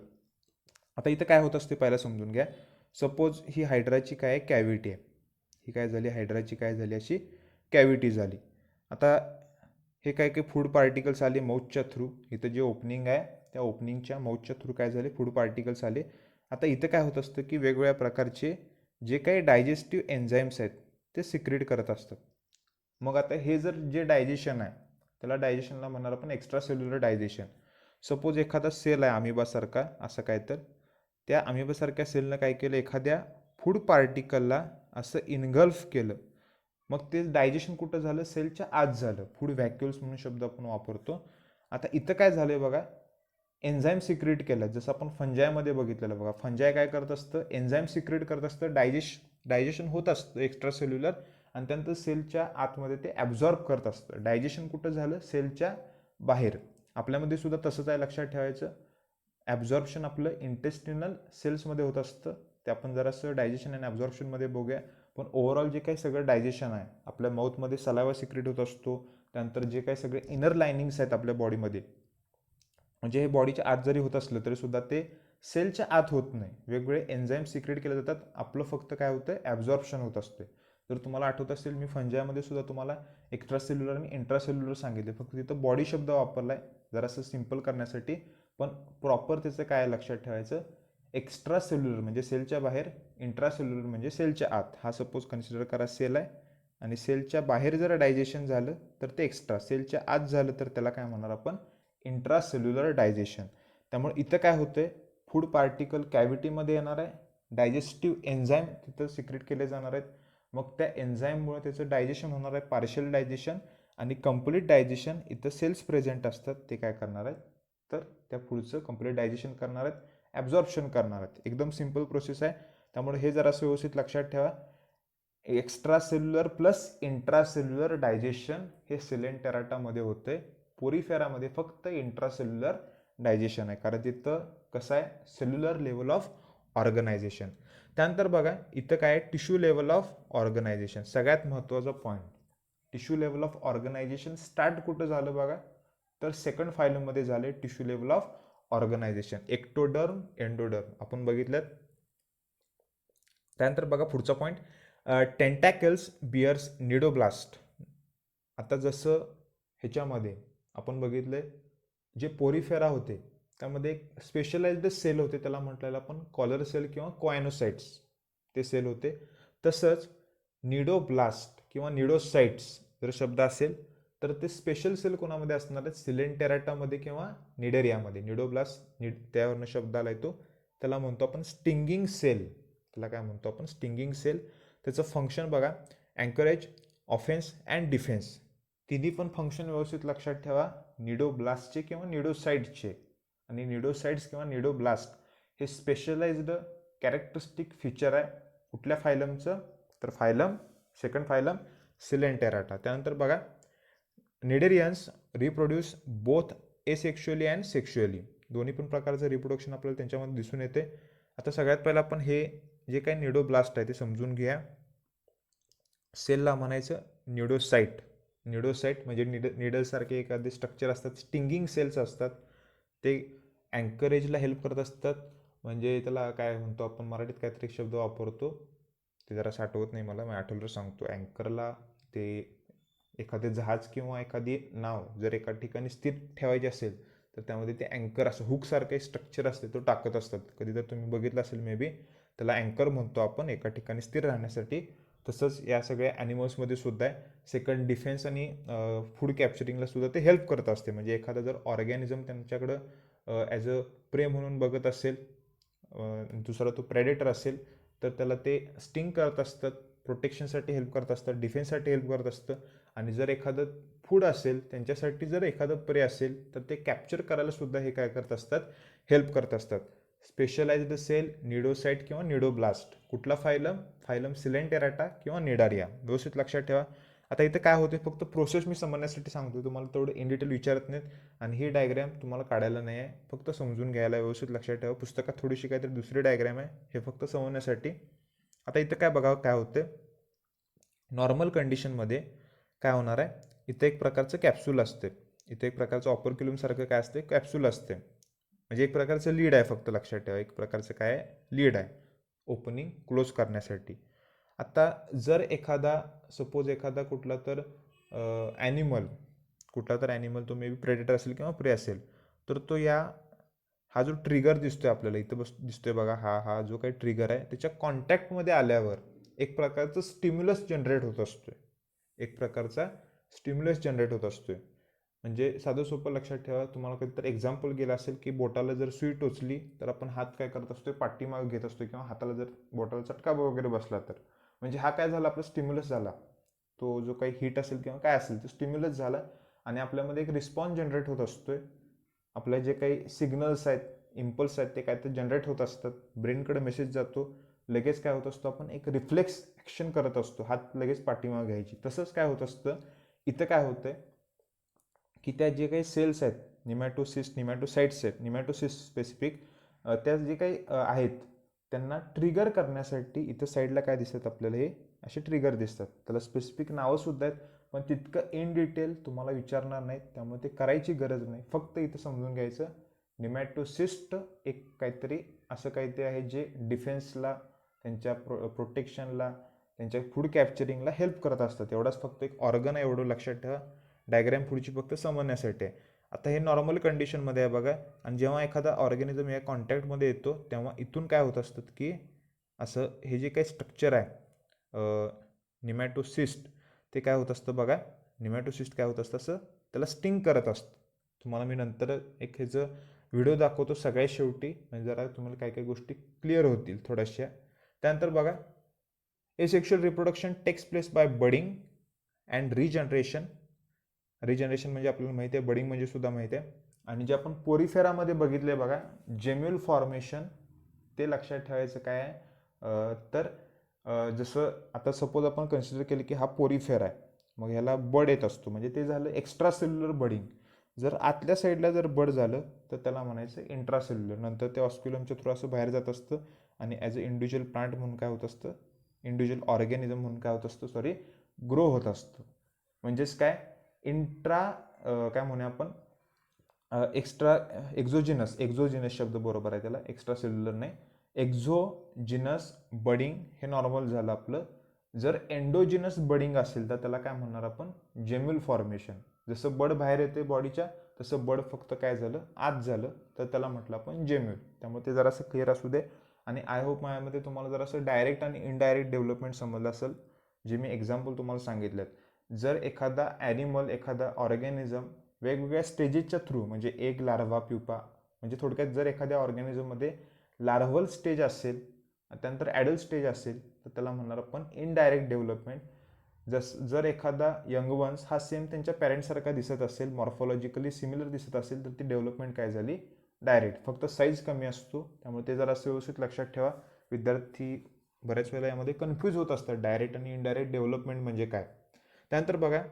Speaker 1: आता इथं काय होत असते पहिला समजून घ्या. सपोज ही हायड्राची काय कॅव्हिटी आहे, ही काय झाली, हायड्राची काय झाली, अशी कॅव्हिटी झाली. आता हे काय काय फूड पार्टिकल्स आले माउथच्या थ्रू, इथं जे ओपनिंग आहे त्या ओपनिंगच्या माउथच्या थ्रू काय झाले, फूड पार्टिकल्स आले. आता इथं काय होत असतं की वेगवेगळ्या प्रकारचे जे काही डायजेस्टिव्ह एन्झाईम्स आहेत ते सिक्रेट करत असतात. मग आता हे जर जे डायजेशन आहे त्याला डायजेशनला म्हणणार आपण एक्स्ट्रा सेल्युलर डायजेशन. सपोज एखादा सेल आहे अमिबासारखा असं काय, तर त्या अमिबासारख्या सेलनं काय केलं, एखाद्या फूड पार्टिकलला असं इनगल्फ केलं, मग ते डायजेशन कुठं झालं, सेलच्या आत झालं. फूड व्हॅक्युल्स म्हणून शब्द आपण वापरतो. आता इथं काय झालंय बघा, एन्झाईम सिक्रेट केलं, जसं आपण फंजायमध्ये बघितलेलं बघा. फंजाय काय करत असतं, एन्झाईम सिक्रेट करत असतं, डायजेशन होत असतं एक्स्ट्रा सेल्युलर, आणि त्यानंतर सेलच्या आतमध्ये ते ॲब्झॉर्ब करत असतं. डायजेशन कुठं झालं, सेलच्या बाहेर. आपल्यामध्ये सुद्धा तसंच आहे, लक्षात ठेवायचं. ॲब्झॉर्प्शन आपलं इंटेस्टिनल सेल्समध्ये होत असतं, ते आपण जरासं डायजेशन आणि ॲब्झॉर्प्शनमध्ये बघूया. पण ओव्हरऑल जे काही सगळं डायजेशन आहे, आपल्या माउथमध्ये सलावा सिक्रेट होत असतो. त्यानंतर जे काही सगळे इनर लायनिंग्स आहेत आपल्या बॉडीमध्ये, म्हणजे हे बॉडीच्या आत जरी होत असलं तरी सुद्धा ते सेलच्या आत होत नाही. वेगवेगळे एन्झाईम सिक्रेट केले जातात, आपलं फक्त काय होतं, ॲब्झॉर्प्शन होत असते. जर तुम्हाला आठवत असेल, मी फंजामध्ये सुद्धा तुम्हाला एक्स्ट्रा सेल्युलर आणि इंट्रासेल्युलर सांगितले, फक्त तिथं बॉडी शब्द वापरला आहे जरासं सिम्पल करण्यासाठी. पण प्रॉपर त्याचं काय लक्षात ठेवायचं, एक्स्ट्रा सेल्युलर म्हणजे सेलच्या बाहेर, इंट्रासेल्युलर म्हणजे सेलच्या आत. हा सपोज कन्सिडर करा सेल आहे, आणि सेलच्या बाहेर जर डायजेशन झालं तर ते एक्स्ट्रा, सेलच्या आत झालं तर त्याला काय म्हणणार आपण, इंट्रासेल्युलर डायजेशन. त्यामुळे इथं काय होतंय, फूड पार्टिकल कॅव्हिटीमध्ये येणार आहे, डायजेस्टिव्ह एन्झाईम तिथं सिक्रेट केले जाणार आहेत. मग त्या एन्झाईममुळे त्याचं डायजेशन होणार आहे, पार्शियल डायजेशन. आणि कंप्लीट डायजेशन इथं सेल्स प्रेझेंट असतात, ते काय करणार आहेत, तर त्या पुढचं कंप्लीट डायजेशन करणार आहेत, ॲब्झॉर्प्शन करणार आहेत. एकदम सिम्पल प्रोसेस आहे. त्यामुळे हे जरासं व्यवस्थित लक्षात ठेवा. Extra cellular plus intracellular digestion हे सिलेंटेराटामध्ये होते. पोरिफेरामध्ये फक्त इंट्रासेल्युलर डायजेशन आहे, कारण तिथं कसं आहे, सेल्युलर लेवल ऑफ ऑर्गनायझेशन. त्यानंतर बघा, इथं काय, टिश्यू लेवल ऑफ ऑर्गनायझेशन. सगळ्यात महत्त्वाचा point, tissue level of organization start कुठं झालं बघा, तर सेकंड फायलममध्ये झाले tissue level of organization. Ectoderm, endoderm आपण बघितलं. त्यानंतर बघा पुढचा पॉईंट, टेंटॅकल्स बियर्स निडोब्लास्ट. आता जसं ह्याच्यामध्ये आपण बघितलंय, जे पोरिफेरा होते त्यामध्ये एक स्पेशलाइज्ड सेल होते, त्याला म्हटलेलं आपण कॉलर सेल किंवा कोयनोसाइट्स, ते सेल होते. तसंच निडोब्लास्ट किंवा निडोसाइट्स जर शब्द असेल तर ते स्पेशल सेल कोणामध्ये असणार आहे, सिलेंटेराटामध्ये किंवा निडेरियामध्ये. निडोब्लास्ट त्यावरनं शब्द आला तो, त्याला म्हणतो आपण स्टिंगिंग सेल. त्याला काय म्हणतो आपण, स्टिंगिंग सेल. त्याचं फंक्शन बघा, अँकरेज, ऑफेन्स अँड डिफेन्स, तिन्ही पण फंक्शन व्यवस्थित लक्षात ठेवा. निडोब्लास्टचे किंवा निडोसाइड्सचे. आणि निडोसाइड्स किंवा निडोब्लास्ट हे स्पेशलाइज्ड कॅरेक्टरिस्टिक फीचर आहे कुठल्या फायलमचं, तर सेकंड फायलम सिलेंटेराटा. त्यानंतर बघा, निडेरियन्स रिप्रोड्यूस बोथ एसेक्शुअली अँड सेक्शुअली, दोन्ही पण प्रकारचं रिप्रोडक्शन आपल्याला त्यांच्यामध्ये दिसून येते. आता सगळ्यात पहिला आपण हे जे काही निडोब्लास्ट आहे ते समजून घ्या. सेलला म्हणायचं निडोसाइट. निडोसाइट म्हणजे निडलसारखे एखादे स्ट्रक्चर असतात, स्टिंगिंग सेल्स असतात, ते अँकरेजला हेल्प करत असतात. म्हणजे त्याला काय म्हणतो आपण मराठीत, काहीतरी शब्द वापरतो, ते जरा आठवत नाही मला, मी आठवलं सांगतो. अँकरला ते एखादे जहाज किंवा एखादी नाव जर एका ठिकाणी स्थिर ठेवायची असेल तर त्यामध्ये ते अँकर असं हुकसारखं स्ट्रक्चर असते, तो टाकत असतात. कधी तर तुम्ही बघितलं असेल मे बी, त्याला अँकर म्हणतो आपण एका ठिकाणी स्थिर राहण्यासाठी. तसंच या सगळ्या ॲनिमल्समध्ये सुद्धा आहे. सेकंड, डिफेन्स आणि फूड कॅप्चरिंगला सुद्धा ते हेल्प करत असते. म्हणजे एखादा जर ऑर्गॅनिझम त्यांच्याकडं ॲज अ प्रे म्हणून बघत असेल, दुसरा तो प्रेडेटर असेल, तर त्याला ते स्टिंग करत असतात, प्रोटेक्शनसाठी हेल्प करत असतात, डिफेन्ससाठी हेल्प करत असतं. आणि जर एखादं फूड असेल त्यांच्यासाठी, जर एखादं प्रे असेल तर ते कॅप्चर करायला सुद्धा हे काय करत असतात, हेल्प करत असतात. स्पेशलाइज्ड सेल निडोसाइट किंवा निडोब्लास्ट. कुठला फायलम सिलेंटेराटा किंवा निडारिया, व्यवस्थित लक्षात ठेवा. आता इथं काय होते, फक्त प्रोसेस मी समजण्यासाठी सांगतो, तुम्हाला तेवढं इन डिटेल विचारत नाहीत. आणि ही डायग्रॅम तुम्हाला काढायला नाही आहे, फक्त समजून घ्यायला, व्यवस्थित लक्षात ठेवा. पुस्तकात थोडीशी काहीतरी दुसरी डायग्रॅम आहे, हे फक्त समजण्यासाठी. आता इथं काय बघावं काय होतं, नॉर्मल कंडिशनमध्ये काय होणार आहे, इथं एक प्रकारचं कॅप्सूल असते, इथं एक प्रकारचं ऑपरक्युलमसारखं काय असते, कॅप्सूल असते. म्हणजे एक प्रकारचं लीड आहे, फक्त लक्षात ठेवा, एक प्रकारचं काय आहे, लीड आहे ओपनिंग क्लोज करण्यासाठी. आता जर एखादा सपोज एखादा कुठला तर ॲनिमल, तो मे बी प्रेडेटर असेल किंवा प्रे असेल, तर तो हा जो ट्रिगर दिसतोय आपल्याला इथं दिसतोय बघा, हा जो काही ट्रिगर आहे त्याच्या कॉन्टॅक्टमध्ये आल्यावर एक प्रकारचं स्टिम्युलस जनरेट होत असतोय. म्हणजे साधं सोपं लक्षात ठेवा, तुम्हाला कधीतरी एक्झाम्पल गेलं असेल की बोटाला जर सुई टोचली तर आपण हात काय करत असतोय, पाठीमागे घेत असतोय, किंवा हाताला जर बोटाला चटका वगैरे बसला तर, म्हणजे हा काय झाला, आपला स्टिम्युलस झाला. तो जो काही हीट असेल किंवा काय असेल तो स्टिम्युलस झाला आणि आपल्यामध्ये एक रिस्पॉन्स जनरेट होत असतोय. आपले जे काही सिग्नल्स आहेत, इम्पल्स आहेत, ते काय ते जनरेट होत असतात, ब्रेनकडे मेसेज जातो, लगेच काय होत असतो, आपण एक रिफ्लेक्स ॲक्शन करत असतो, हात लगेच पाठीमागे घ्यायची. तसंच काय होत असतं, इथं काय होतंय की त्या जे काही सेल्स आहेत, निमॅटोसाइट्स स्पेसिफिक, त्या जे काही आहेत त्यांना ट्रिगर करण्यासाठी इथं साईडला काय दिसतात आपल्याला, हे असे ट्रिगर दिसतात. त्याला स्पेसिफिक नावंसुद्धा आहेत, पण तितकं इन डिटेल तुम्हाला विचारणार नाहीत, त्यामुळे ते करायची गरज नाही. फक्त इथं समजून घ्यायचं, निमॅटोसिस्ट एक काहीतरी असं काहीतरी आहे जे डिफेन्सला, त्यांच्या प्रोटेक्शनला, त्यांच्या फूड कॅप्चरिंगला हेल्प करत असतात. एवढाच फक्त एक ऑर्गन आहे, एवढं लक्षात ठेवा. डायग्रॅम पुढची फक्त समजण्यासाठी आहे. आता हे नॉर्मल कंडिशनमध्ये आहे बघा, आणि जेव्हा एखादा ऑर्गॅनिझम या कॉन्टॅक्टमध्ये येतो तेव्हा इथून काय होत असतं की असं हे जे काही स्ट्रक्चर आहे निमॅटोसिस्ट, ते काय होत असतं बघा, निमॅटोसिस्ट काय होत असतं, असं त्याला स्टिंग करत असतं. तुम्हाला मी नंतर एक ह्याचं व्हिडिओ दाखवतो सगळ्यात शेवटी, म्हणजे जरा तुम्हाला काही काही गोष्टी क्लिअर होतील थोड्याशा. त्यानंतर बघा, asexual reproduction takes place by budding and regeneration. Regeneration म्हणजे आपल्याला माहिती आहे, बडिंग म्हणजे सुद्धा माहिती आहे. आणि जे आपण पोरीफेरामध्ये बघितले बघा, जेम्युल फॉर्मेशन, ते लक्षात ठेवायचं काय आहे, तर जसं आता सपोज आपण कन्सिडर केलं की हा पोरीफेरा आहे, मग ह्याला बड येत असतो, म्हणजे ते झालं एक्स्ट्रा सेल्युलर बडिंग. जर आतल्या साईडला जर बड झालं तर त्याला म्हणायचं इंट्रासेल्युलर. नंतर ते ऑस्क्युलमच्या थ्रू असं बाहेर जात असतं आणि ॲज अ इंडिव्हिज्युअल प्लांट म्हणून काय होत असतं, इंडिव्हिज्युअल ऑर्गॅनिझम म्हणून काय होत असतं, ग्रो होत असतं. म्हणजेच काय, काय म्हणूया आपण, एक्झोजिनस शब्द बरोबर आहे त्याला, एक्स्ट्रा सेल्युलर नाही, एक्झोजिनस बडिंग हे नॉर्मल झालं आपलं. जर एंडोजिनस बडिंग असेल तर त्याला काय म्हणणार आपण, जेम्युल फॉर्मेशन. जसं बड बाहेर येते बॉडीच्या, तसं बड फक्त काय झालं, आत झालं, तर त्याला म्हटलं आपण जेम्युल. त्यामुळे ते जरासं क्लिअर असू दे. आणि आय होप माझ्यामध्ये तुम्हाला जरासं डायरेक्ट आणि इनडायरेक्ट डेव्हलपमेंट समजलं असेल, जे मी एक्झाम्पल तुम्हाला सांगितलेत. जर एखादा ॲनिमल, एखादा ऑर्गॅनिझम वेगवेगळ्या स्टेजेसच्या थ्रू, म्हणजे एक लार्वा, प्युपा, म्हणजे थोडक्यात जर एखाद्या ऑर्गॅनिझममध्ये लार्व्हल स्टेज असेल, त्यानंतर ॲडल्ट स्टेज असेल, तर त्याला म्हणणार आपण इनडायरेक्ट डेव्हलपमेंट. जर एखादा यंग वन्स हा सेम त्यांच्या पॅरेंटसारखा दिसत असेल, मॉर्फॉलॉजिकली सिमिलर दिसत असेल, तर ती डेव्हलपमेंट काय झाली, डायरेक्ट. फक्त साईज कमी असतो, त्यामुळे ते जरा असं व्यवस्थित लक्षात ठेवा. विद्यार्थी बऱ्याच वेळेला यामध्ये कन्फ्यूज होत असतात, डायरेक्ट आणि इनडायरेक्ट डेव्हलपमेंट म्हणजे काय. त्यानंतर बघा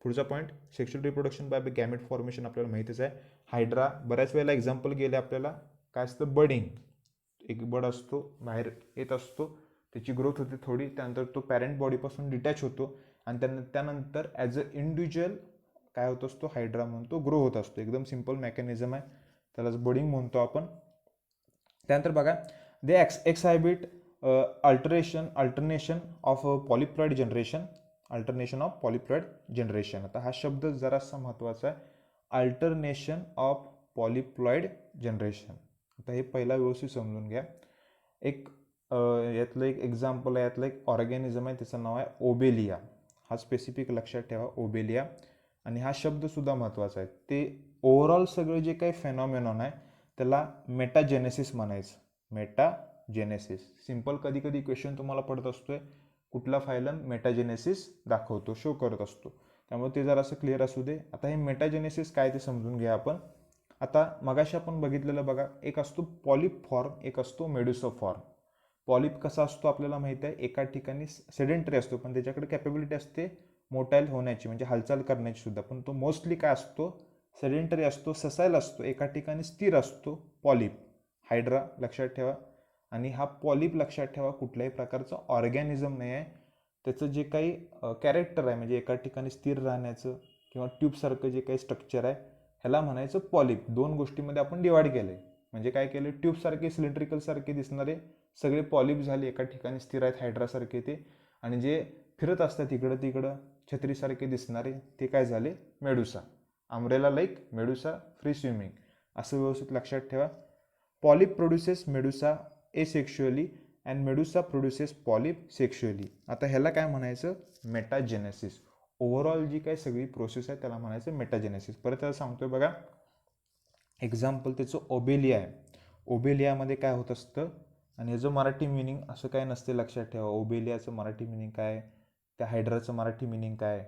Speaker 1: पुढचा point, sexual reproduction by gamete formation आपल्याला माहितीच आहे. हायड्रा, बऱ्याच वेळेला एक्झाम्पल गेले आपल्याला, काय असतं, बडिंग. एक बड असतो, बाहेर येत असतो, त्याची ग्रोथ होते थोडी, त्यानंतर तो पॅरेंट बॉडीपासून डिटॅच होतो आणि त्यानंतर ॲज अ इंडिव्हिज्युअल काय होत असतो, हायड्रा म्हणतो, ग्रो होत असतो. एकदम सिम्पल मेकॅनिझम आहे, त्यालाच बडिंग म्हणतो आपण. त्यानंतर बघा, they exhibit alternation of polyploid generation. Alternation of polyploid generation. आता हा शब्द जरासा महत्त्वाचा आहे, अल्टरनेशन ऑफ पॉलिप्लॉइड जनरेशन. आता हे पहिला व्यवस्थित समजून घ्या. एक यातलं एक एक्झाम्पल आहे, यातलं एक ऑर्गॅनिझम आहे, त्याचं नाव आहे ओबेलिया. हा स्पेसिफिक लक्षात ठेवा, ओबेलिया. आणि हा शब्दसुद्धा महत्त्वाचा आहे. ते ओव्हरऑल सगळे जे काही फेनॉमेनॉन आहे त्याला मेटाजेनेसिस म्हणायचं. मेटाजेनेसिस. सिम्पल कधी कधी क्वेश्चन तुम्हाला पडत असतोय, कुठला फायलम मेटाजेनेसिस दाखवतो, शो करत असतो, त्यामुळे ते जरा असं क्लिअर असू दे. आता हे मेटाजेनेसिस काय ते समजून घ्या आपण. आता मगाशी आपण बघितलेलं बघा, एक असतो पॉलिप फॉर्म, एक असतो मेडुसा फॉर्म. पॉलिप कसा असतो आपल्याला माहिती आहे, एका ठिकाणी सेडेंटरी असतो, पण त्याच्याकडे कॅपेबिलिटी असते मोटाईल होण्याची, म्हणजे हालचाल करण्याची सुद्धा, पण तो मोस्टली काय असतो, सेडेंटरी असतो, ससाईल असतो, एका ठिकाणी स्थिर असतो. पॉलिप, हायड्रा लक्षात ठेवा. आणि हा पॉलिप लक्षात ठेवा कुठल्याही प्रकारचा ऑर्गॅनिझम नाही आहे. त्याचं जे काही कॅरेक्टर आहे, म्हणजे एका ठिकाणी स्थिर राहण्याचं किंवा ट्यूबसारखं जे काही स्ट्रक्चर आहे, ह्याला म्हणायचं पॉलिप. दोन गोष्टीमध्ये आपण डिवाइड केलं आहे. म्हणजे काय केलं, ट्यूबसारखे, सिलेंड्रिकल सारखे दिसणारे सगळे पॉलिप झाले, एका ठिकाणी स्थिर आहेत, हायड्रासारखे ते. आणि जे फिरत असतात इकडं तिकडं छत्रीसारखे दिसणारे, ते काय झाले, medusa. Umbrella like medusa, free swimming, असं व्यवस्थित लक्षात ठेवा. Polyp produces medusa asexually and medusa produces polyp sexually. आता ह्याला काय म्हणायचं, मेटाजेनेसिस. ओव्हरऑल जी काही सगळी प्रोसेस आहे त्याला म्हणायचं मेटाजेनेसिस. परत त्याला सांगतोय बघा, एक्झाम्पल त्याचं ओबेलिया आहे. ओबेलियामध्ये काय होत असतं, आणि याचं मराठी मिनिंग असं काय नसते, लक्षात ठेवा. ओबेलियाचं मराठी मिनिंग काय, त्या हायड्राचं मराठी मिनिंग काय,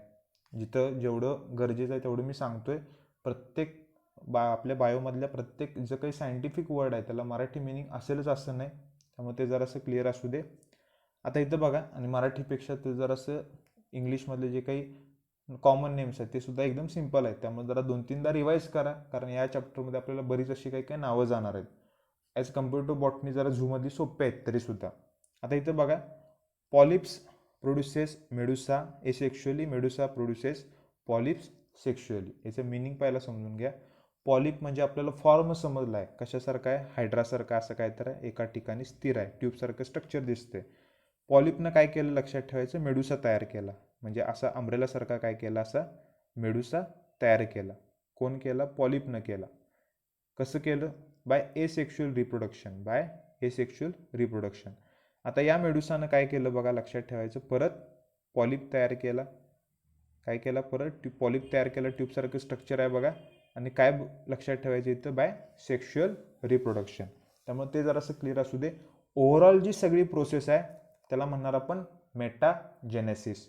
Speaker 1: जिथं जेवढं गरजेचं आहे तेवढं मी सांगतोय. प्रत्येक आपल्या बायोमधल्या प्रत्येक जो काही सायंटिफिक वर्ड आहे त्याला मराठी मिनिंग असेलच असं नाही, त्यामुळे ते जरासं क्लिअर असू दे. आता इथं बघा, आणि मराठीपेक्षा ते जरासं इंग्लिशमधले जे काही कॉमन नेम्स आहेत ते सुद्धा एकदम सिम्पल आहेत, त्यामुळे जरा 2-3दा रिवाईज करा, कारण या चॅप्टरमध्ये आपल्याला बरीच अशी काही काही नावं जाणार आहेत. ॲज कम्पेअर टू बॉटनी जरा झूमधली सोपे आहेत तरीसुद्धा. आता इथं बघा, polyps produces medusa asexually, medusa produces polyps sexually. याचं मिनिंग पहिला समजून घ्या. पॉलिप म्हणजे आपल्याला फॉर्म समजला आहे, कशासारखा आहे, हायड्रासारखा असं काय तर आहे, एका ठिकाणी स्थिर आहे, ट्यूबसारखं स्ट्रक्चर दिसते. पॉलिपनं काय केलं लक्षात ठेवायचं, मेडुसा तयार केला. म्हणजे असा अम्ब्रेलासारखा काय केला, असा मेडुसा तयार केला. कोण केला, पॉलिपनं केला. कसं केलं, by asexual reproduction, by asexual reproduction. आता या मेडुसानं काय केलं बघा, लक्षात ठेवायचं, परत पॉलिप तयार केला. काय केला, परत पॉलिप तयार केला, ट्यूबसारखं स्ट्रक्चर आहे बघा. आणि काय लक्षात ठेवायचं इथं, बाय सेक्शुअल रिप्रोडक्शन. त्यामुळे ते जरासं क्लिअर असू दे. ओव्हरऑल जी सगळी प्रोसेस आहे त्याला म्हणणार आपण मेटाजेनेसिस.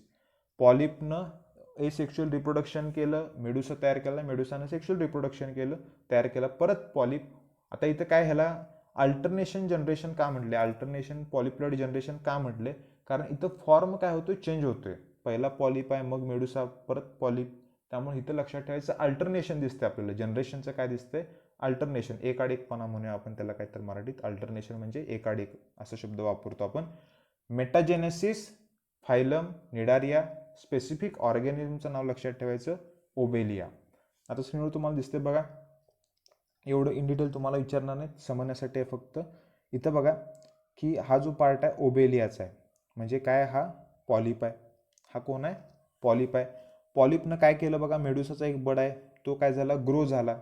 Speaker 1: पॉलिपनं एसेक्शुअल रिप्रोडक्शन केलं, मेडुसा तयार केला, मेडुसानं सेक्शुअल रिप्रोडक्शन केलं, तयार केला परत पॉलिप. आता इथं काय, ह्याला अल्टरनेशन जनरेशन का म्हटले, अल्टरनेशन पॉलिप्लॉइड जनरेशन का म्हटले, कारण इथं फॉर्म काय होतोय, चेंज होतोय. पहिला पॉलिप आहे, मग मेडुसा, परत पॉलिप. त्यामुळे इथं लक्षात ठेवायचं, अल्टरनेशन दिसते आपल्याला. जनरेशनचं काय दिसतंय, अल्टरनेशन, एकाडेकपणा म्हणूया आपण त्याला, काय तर मराठीत अल्टरनेशन म्हणजे एकाडेक असा शब्द वापरतो आपण. मेटाजेनेसिस, फायलम निडारिया, स्पेसिफिक ऑर्गॅनिझमचं नाव लक्षात ठेवायचं, ओबेलिया. आता स्क्रीनवर तुम्हाला दिसते बघा, एवढं इन डिटेल तुम्हाला विचारणार नाही, समजण्यासाठी आहे फक्त. इथं बघा की हा जो पार्ट आहे ओबेलियाचा आहे, म्हणजे काय, हा पॉलिप आहे. हा कोण आहे, पॉलिप आहे. पॉलिपनं काय केलं बघा, मेडुसाचा एक बड आहे, तो काय झाला, ग्रो झाला,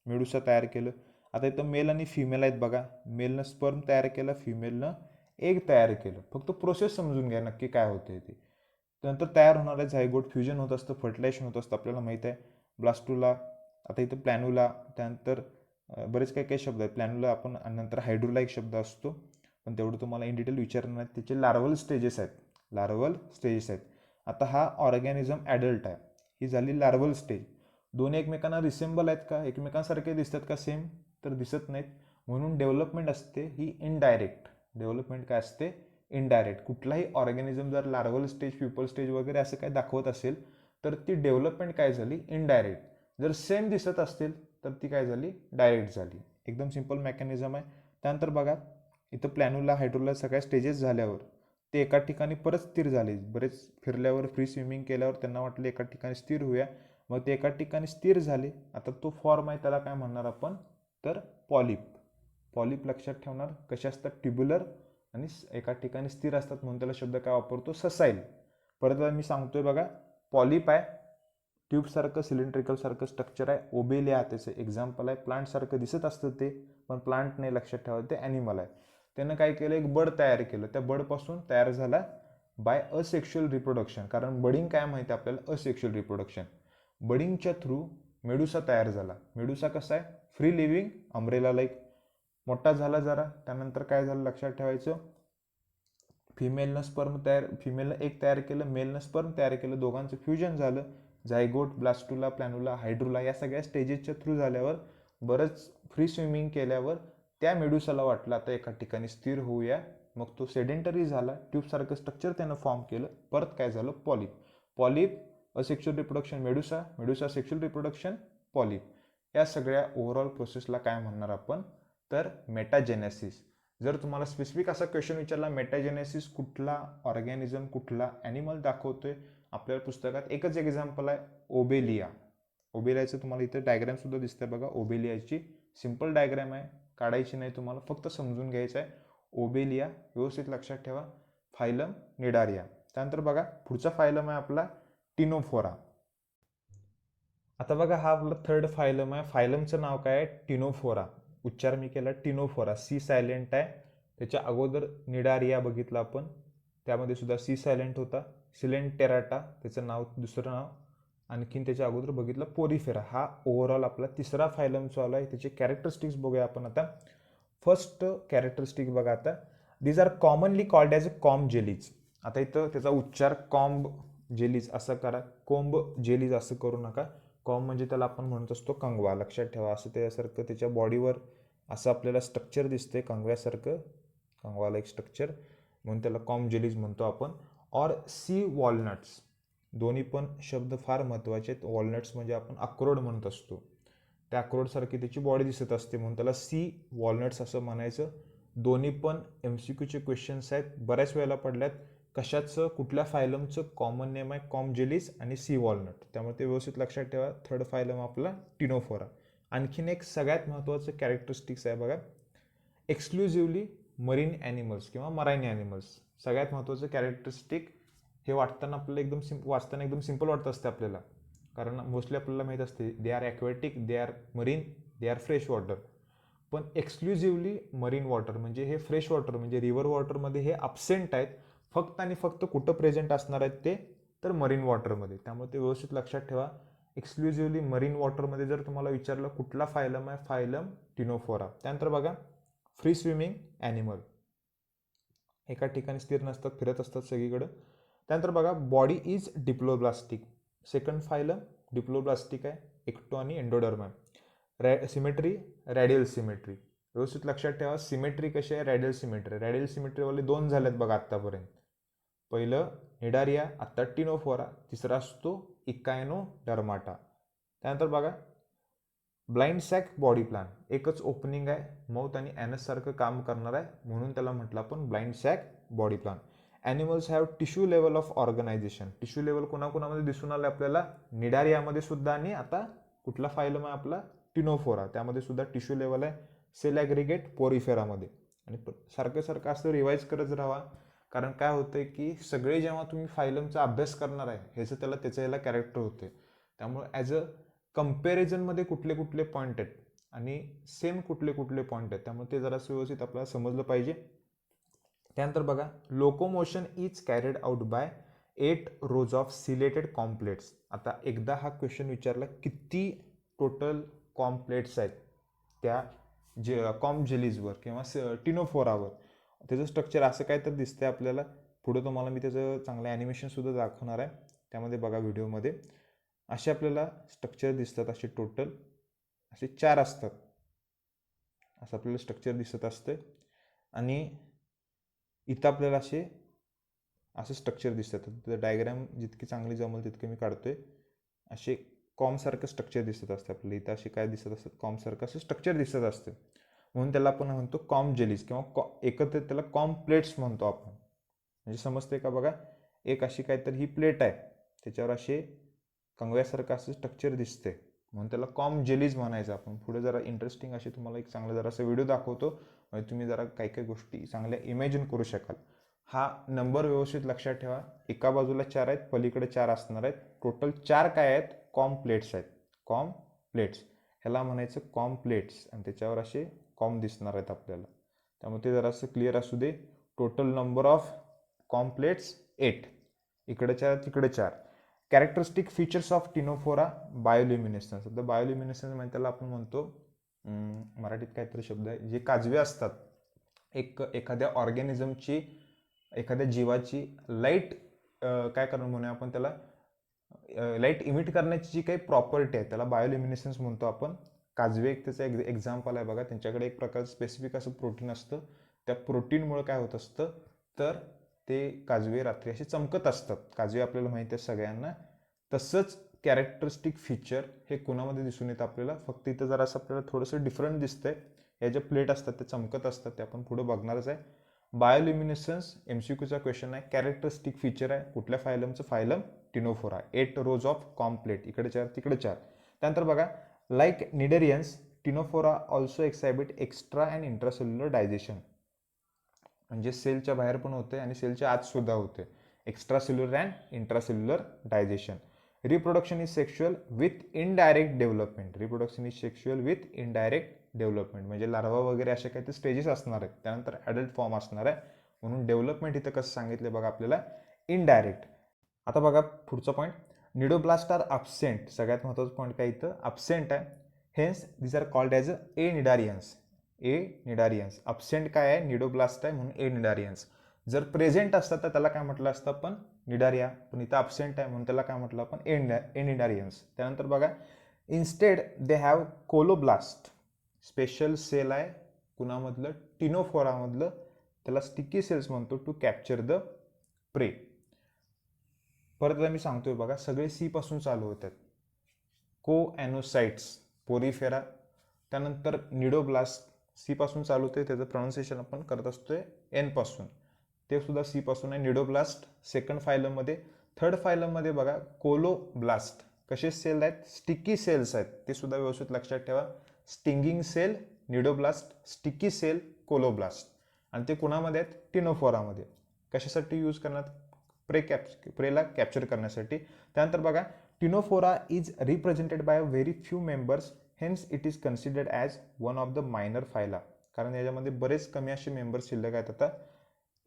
Speaker 1: मेडुसा तयार केलं. आता इथं मेल आणि फिमेल आहेत बघा, मेलनं स्पर्म तयार केलं, फिमेलनं एग तयार केलं. फक्त प्रोसेस समजून घ्या नक्की काय होते ते. त्यानंतर तयार होणारे झायगोट फ्युजन होत असतं, फर्टिलायझेशन होत असतं, आपल्याला माहीत आहे. ब्लास्टुला, आता इथं प्लॅन्युला, त्यानंतर बरेच काही काही शब्द आहेत. प्लॅन्युला आपण, नंतर हायड्रोला एक शब्द असतो, पण तेवढं तुम्हाला इन डिटेल विचारणार नाही. त्याचे लार्वल स्टेजेस आहेत, लार्वल स्टेजेस आहेत. आता हा ऑर्गॅनिझम ॲडल्ट आहे, ही झाली लार्वल स्टेज. दोन्ही एकमेकांना रिसेंबल आहेत का, एकमेकांसारखे दिसतात का सेम, तर दिसत नाहीत. म्हणून डेव्हलपमेंट असते ही इनडायरेक्ट. डेव्हलपमेंट काय असते, इनडायरेक्ट. कुठलाही ऑर्गॅनिझम जर लार्वल स्टेज, प्युपल स्टेज वगैरे असं काय दाखवत असेल तर ती डेव्हलपमेंट काय झाली, इनडायरेक्ट. जर सेम दिसत असतील तर ती काय झाली, डायरेक्ट झाली. एकदम सिंपल मेकॅनिझम आहे. त्यानंतर बघा इथं प्लॅन्युला, हायड्रोला सगळ्या स्टेजेस झाल्यावर ते एका ठिकाणी परत स्थिर झाले. बरेच फिरल्यावर, फ्री स्विमिंग केल्यावर त्यांना वाटलं एका ठिकाणी स्थिर होऊया, मग ते एका ठिकाणी स्थिर झाले. आता तो फॉर्म आहे त्याला काय म्हणणार आपण, तर पॉलिप. पॉलिप लक्षात ठेवणार. कसे असतात, ट्युब्युलर आणि एका ठिकाणी स्थिर असतात, म्हणून त्याला शब्द काय वापरतो, ससाईल. परत मी सांगतोय बघा, पॉलिप आहे, ट्यूबसारखं सिलेंड्रिकल सारखं स्ट्रक्चर आहे. ओबेलिया त्याचं एक्झाम्पल आहे. प्लांट सारखं दिसत असतं ते, पण प्लांट नाही, लक्षात ठेवा ते ॲनिमल आहे. त्यानं काय केलं, एक बड तयार केलं. त्या बडपासून तयार झाला बाय असेक्शुअल रिप्रोडक्शन. कारण बडिंग काय माहिती आपल्याला, असेक्शुअल रिप्रोडक्शन. बडिंगच्या थ्रू मेडुसा तयार झाला. मेडुसा कसा आहे, फ्री लिव्हिंग, अम्ब्रेला लाईक. मोठा झाला जरा, त्यानंतर काय झालं लक्षात ठेवायचं, फिमेलनं स्पर्म तयार, फिमेलनं एक तयार केलं, मेलनं स्पर्म तयार केलं, दोघांचं फ्युजन झालं. झायगोट, ब्लास्टुला, प्लॅन्युला, हायड्रोला या सगळ्या स्टेजेसच्या थ्रू झाल्यावर, बरंच फ्री स्विमिंग केल्यावर त्या मेडुसाला वाटलं आता एका ठिकाणी स्थिर होऊया. मग तो सेडेंटरी झाला, ट्यूबसारखं स्ट्रक्चर त्यानं फॉर्म केलं. परत काय झालं, polyp. Polyp asexual reproduction Medusa, Medusa sexual reproduction polyp. या सगळ्या ओव्हरऑल प्रोसेसला काय म्हणणार आपण, तर मेटाजेनेसिस. जर तुम्हाला स्पेसिफिक असा क्वेश्चन विचारला, मेटाजेनेसिस कुठला ऑर्गॅनिझम, कुठला ॲनिमल दाखवतोय, आपल्याला पुस्तकात एकच एक्झाम्पल आहे, ओबेलिया. ओबेलियाचं तुम्हाला इथे डायग्राम सुद्धा दिसतंय बघा. ओबेलियाची सिंपल डायग्राम आहे, काढायची नाही तुम्हाला, फक्त समजून घ्यायचं आहे. ओबेलिया व्यवस्थित लक्षात ठेवा. Phylum Cnidaria. त्यानंतर बघा पुढचा फायलम आहे आपला टिनोफोरा. आता बघा हा आपला थर्ड फायलम आहे. फायलमचं नाव काय आहे, टिनोफोरा. उच्चार मी केला टिनोफोरा, सी सायलेंट आहे. त्याच्या अगोदर निडारिया बघितला आपण, त्यामध्ये सुद्धा सी सायलेंट होता. सिलेंटेराटा त्याचं नाव, दुसरं नाव. आणखीन त्याच्या अगोदर बघितलं पोरीफेरा. हा ओव्हरऑल आपला तिसरा फायलम चालू आहे. त्याचे कॅरेक्टरिस्टिक्स बघूया आपण आता. फर्स्ट कॅरेक्टरिस्टिक बघा आता, these are commonly called as a comb jellies. आता इथं त्याचा उच्चार कॉम्ब जेलीज असं करा, कोंब जेलीज असं करू नका. कॉम्ब म्हणजे त्याला आपण म्हणत असतो कंगवा, लक्षात ठेवा. असं त्यासारखं त्याच्या बॉडीवर असं आपल्याला स्ट्रक्चर दिसते कंगव्यासारखं, कंगवाला एक स्ट्रक्चर, म्हणून त्याला कॉम्ब जेलीज म्हणतो आपण. ऑर सी वॉलनट्स, दोन्ही पण शब्द फार महत्त्वाचे आहेत. वॉलनट्स म्हणजे आपण अक्रोड म्हणत असतो, त्या अक्रोडसारखी त्याची बॉडी दिसत असते, म्हणून त्याला सी वॉलनट्स असं म्हणायचं. दोन्ही पण MCQचे क्वेश्चन्स आहेत, बऱ्याच वेळेला पडल्यात. कशाचं, कुठल्या फायलमचं कॉमन नेम आहे कॉम्ब जेलीज आणि सी वॉलनट, त्यामुळे ते व्यवस्थित लक्षात ठेवा. थर्ड फायलम आपला टिनोफोरा. आणखीन एक सगळ्यात महत्त्वाचं कॅरेक्टरिस्टिक्स आहे बघा, एक्सक्लुझिव्हली मरीन ॲनिमल्स किंवा मराईन ॲनिमल्स. सगळ्यात महत्त्वाचं कॅरेक्टरिस्टिक हे वाटताना आपल्याला एकदम वाचताना एकदम सिंपल वाटत असते आपल्याला, कारण मोस्टली आपल्याला माहीत असते दे are aquatic, they are marine, they are fresh water. पण एक्सक्लुझिव्हली मरीन वॉटर म्हणजे हे फ्रेश वॉटर म्हणजे रिव्हर वॉटरमध्ये हे अब्सेंट आहेत. फक्त आणि फक्त कुठं प्रेझेंट असणार आहेत ते, तर मरीन वॉटरमध्ये. त्यामुळे ते व्यवस्थित लक्षात ठेवा. एक्सक्लुझिव्हली मरीन वॉटरमध्ये जर तुम्हाला विचारलं कुठला फायलम आहे, फायलम टिनोफोरा. त्यानंतर बघा फ्री स्विमिंग ॲनिमल, एका ठिकाणी स्थिर नसतात, फिरत असतात सगळीकडं. त्यानंतर बघा body is diploblastic. Second phylum diploblastic आहे, एक्टो आणि एंडोडर्म आहे. Symmetry, radial symmetry. व्यवस्थित लक्षात ठेवा. सिमेट्री कशी आहे, रॅडियल सिमेट्री. रॅडियल सिमेट्रीवाले दोन झालेत बघा आत्तापर्यंत. पहिलं निडारिया, आत्ता टिनोफोरा. तिसरा असतो इकायनोडर्माटा. त्यानंतर बघा ब्लाइंड सॅक बॉडी प्लॅन, एकच ओपनिंग आहे, माउथ आणि ॲनस सारखं काम करणार आहे, म्हणून त्याला म्हटलं आपण blind sac body plan. Animals have tissue level of organisation. Tissue level कोणाकोणामध्ये दिसून आलं आपल्याला, निडारियामध्ये सुद्धा, आणि आता कुठला फायलम आहे आपला, टिनोफोरा, त्यामध्ये सुद्धा टिश्यू लेवल आहे. सेल ॲग्रिगेट पोरीफेरामध्ये. आणि सारखं सारखं असं रिवाईज करत राहा, कारण काय होतंय की सगळे जेव्हा तुम्ही फायलमचा अभ्यास करणार आहे ह्याचं त्याच्या कॅरेक्टर होते. त्यामुळे ॲज अ कंपॅरिझनमध्ये कुठले कुठले पॉईंट आहेत आणि सेम कुठले कुठले पॉईंट आहेत, त्यामुळे ते जरासं व्यवस्थित आपल्याला समजलं पाहिजे. त्यानंतर बघा locomotion is carried out by 8 rows of chelated कॉम्प्लेट्स. आता एकदा हा क्वेश्चन विचारला किती टोटल कॉम्प्लेट्स आहेत त्या कॉम जेलीजवर किंवा टिनोफोरावर. त्याचं स्ट्रक्चर असं काय तर दिसतंय आपल्याला. पुढे तुम्हाला मी त्याचं चांगलं ॲनिमेशनसुद्धा दाखवणार आहे, त्यामध्ये बघा व्हिडिओमध्ये. असे आपल्याला स्ट्रक्चर दिसतात, असे टोटल असे 4 असतात. असं आपल्याला स्ट्रक्चर दिसत असते. आणि इथं आपल्याला असं स्ट्रक्चर दिसतात. तर डायग्राम जितकी चांगली जमेल तितके मी काढतोय. असे कॉमसारखं स्ट्रक्चर दिसत असते आपल्याला. इथं असे काय दिसत असतात, कॉमसारखं असं स्ट्रक्चर दिसत असते. म्हणून त्याला आपण म्हणतो कॉम जेलीज किंवा एकत्रित त्याला कॉम प्लेट्स म्हणतो आपण. म्हणजे समजते का बघा, एक अशी काहीतरी ही प्लेट आहे, त्याच्यावर असे कंगव्यासारखं असं स्ट्रक्चर दिसते, म्हणून त्याला कॉम जेलीज म्हणायचं आपण. पुढे जरा इंटरेस्टिंग असे तुम्हाला एक चांगला जरासा व्हिडिओ दाखवतो, म्हणजे तुम्ही जरा काही काही गोष्टी चांगल्या इमॅजिन करू शकाल. हा नंबर व्यवस्थित लक्षात ठेवा. एका बाजूला 4 आहेत, पलीकडे 4 असणार आहेत. टोटल 4 काय आहेत, कॉम प्लेट्स आहेत. कॉम प्लेट्स ह्याला म्हणायचं कॉम प्लेट्स, आणि त्याच्यावर असे कॉम दिसणार आहेत आपल्याला. त्यामुळे ते जरासं क्लिअर असू दे. Total number of comb plates 8. इकडे 4 तिकडे 4. Characteristic features of ctenophora bioluminescence. आता बायोल्युमिनेसन्स म्हणजे त्याला आपण म्हणतो, मराठीत काहीतरी शब्द आहे, जे काजवे असतात एखाद्या ऑर्गॅनिझमची, एखाद्या जीवाची लाईट काय करणं म्हणूया आपण त्याला, लाईट इमिट करण्याची जी काही प्रॉपर्टी आहे त्याला बायोल्युमिनेसन्स म्हणतो आपण. काजवे एक त्याचं एक्झाम्पल आहे बघा. त्यांच्याकडे एक प्रकारचं स्पेसिफिक असं प्रोटीन असतं. त्या प्रोटीनमुळे काय होत असतं, तर ते काजवे रात्री असे चमकत असतात. काजवे आपल्याला माहिती आहे सगळ्यांना. तसंच कॅरेक्टरिस्टिक फीचर हे कोणामध्ये दिसून येतं आपल्याला, फक्त इथं जरासं आपल्याला थोडंसं डिफरंट दिसतंय. या ज्या प्लेट असतात ते चमकत असतात, ते आपण पुढे बघणारच आहे. बायोल्युमिनेसन्स MCQचा क्वेश्चन आहे. कॅरेक्टरिस्टिक फीचर आहे कुठल्या फायलमचं, phylum ctenophora. 8 rows of comb plate, इकडे 4 तिकडे 4. त्यानंतर बघा, like cnidarians ctenophora also exhibit extra and intracellular digestion. म्हणजे सेलच्या बाहेर पण होते आणि सेलच्या आत सुद्धा होते. Extra cellular and intracellular digestion. Reproduction is sexual with indirect development. Reproduction is sexual with indirect development म्हणजे लार्वा वगैरे अशा काही स्टेजेस असणार आहेत. त्यानंतर ॲडल्ट फॉर्म असणार आहे. म्हणून डेव्हलपमेंट इथं कसं सांगितलं बघा आपल्याला, इनडायरेक्ट. आता बघा पुढचा पॉईंट, निडोब्लास्ट आर अब्सेंट. सगळ्यात महत्त्वाचा पॉईंट काय इथं, अब्सेंट आहे. हेन्स दिस आर कॉल्ड ॲज ए निडारियन्स. ए निडारियन्स. अब्सेंट काय आहे, निडोब्लास्ट आहे म्हणून ए निडारियन्स. जर प्रेझेंट असतात तर त्याला काय म्हटलं असतं आपण, निडारिया. पण इथं अब्सेंट आहे म्हणून त्याला काय म्हटलं आपण, ए निडारियन्स. त्यानंतर बघा, instead they have colloblast. Special cell आहे कुणामधलं, टिनोफोरामधलं. त्याला स्टिकी सेल्स म्हणतो, टू कॅप्चर द प्रे. परत आता मी सांगतोय बघा, सगळे सी पासून चालू होतात. कोॲनोसाइट्स, पोरीफेरा. त्यानंतर निडोब्लास्ट सी पासून चालू होते, त्याचं प्रोनाऊन्सिएशन आपण करत असतोय एन पासून. ते सुद्धा सी पासून आहे. निडोब्लास्ट सेकंड फायलममध्ये. थर्ड फायलममध्ये बघा, कोलोब्लास्ट. कसे सेल आहेत, स्टिकी सेल्स आहेत. ते सुद्धा व्यवस्थित लक्षात ठेवा. Stinging cell cnidoblast, sticky cell colloblast. आणि ते कुणामध्ये आहेत, टिनोफोरामध्ये. कशासाठी यूज करण्यात, प्रेला कॅप्चर करण्यासाठी. त्यानंतर बघा, ctenophora is represented by very few members, hence it is considered as one of the minor phyla. कारण याच्यामध्ये बरेच कमी असे मेंबर्स शिल्लक आहेत. आता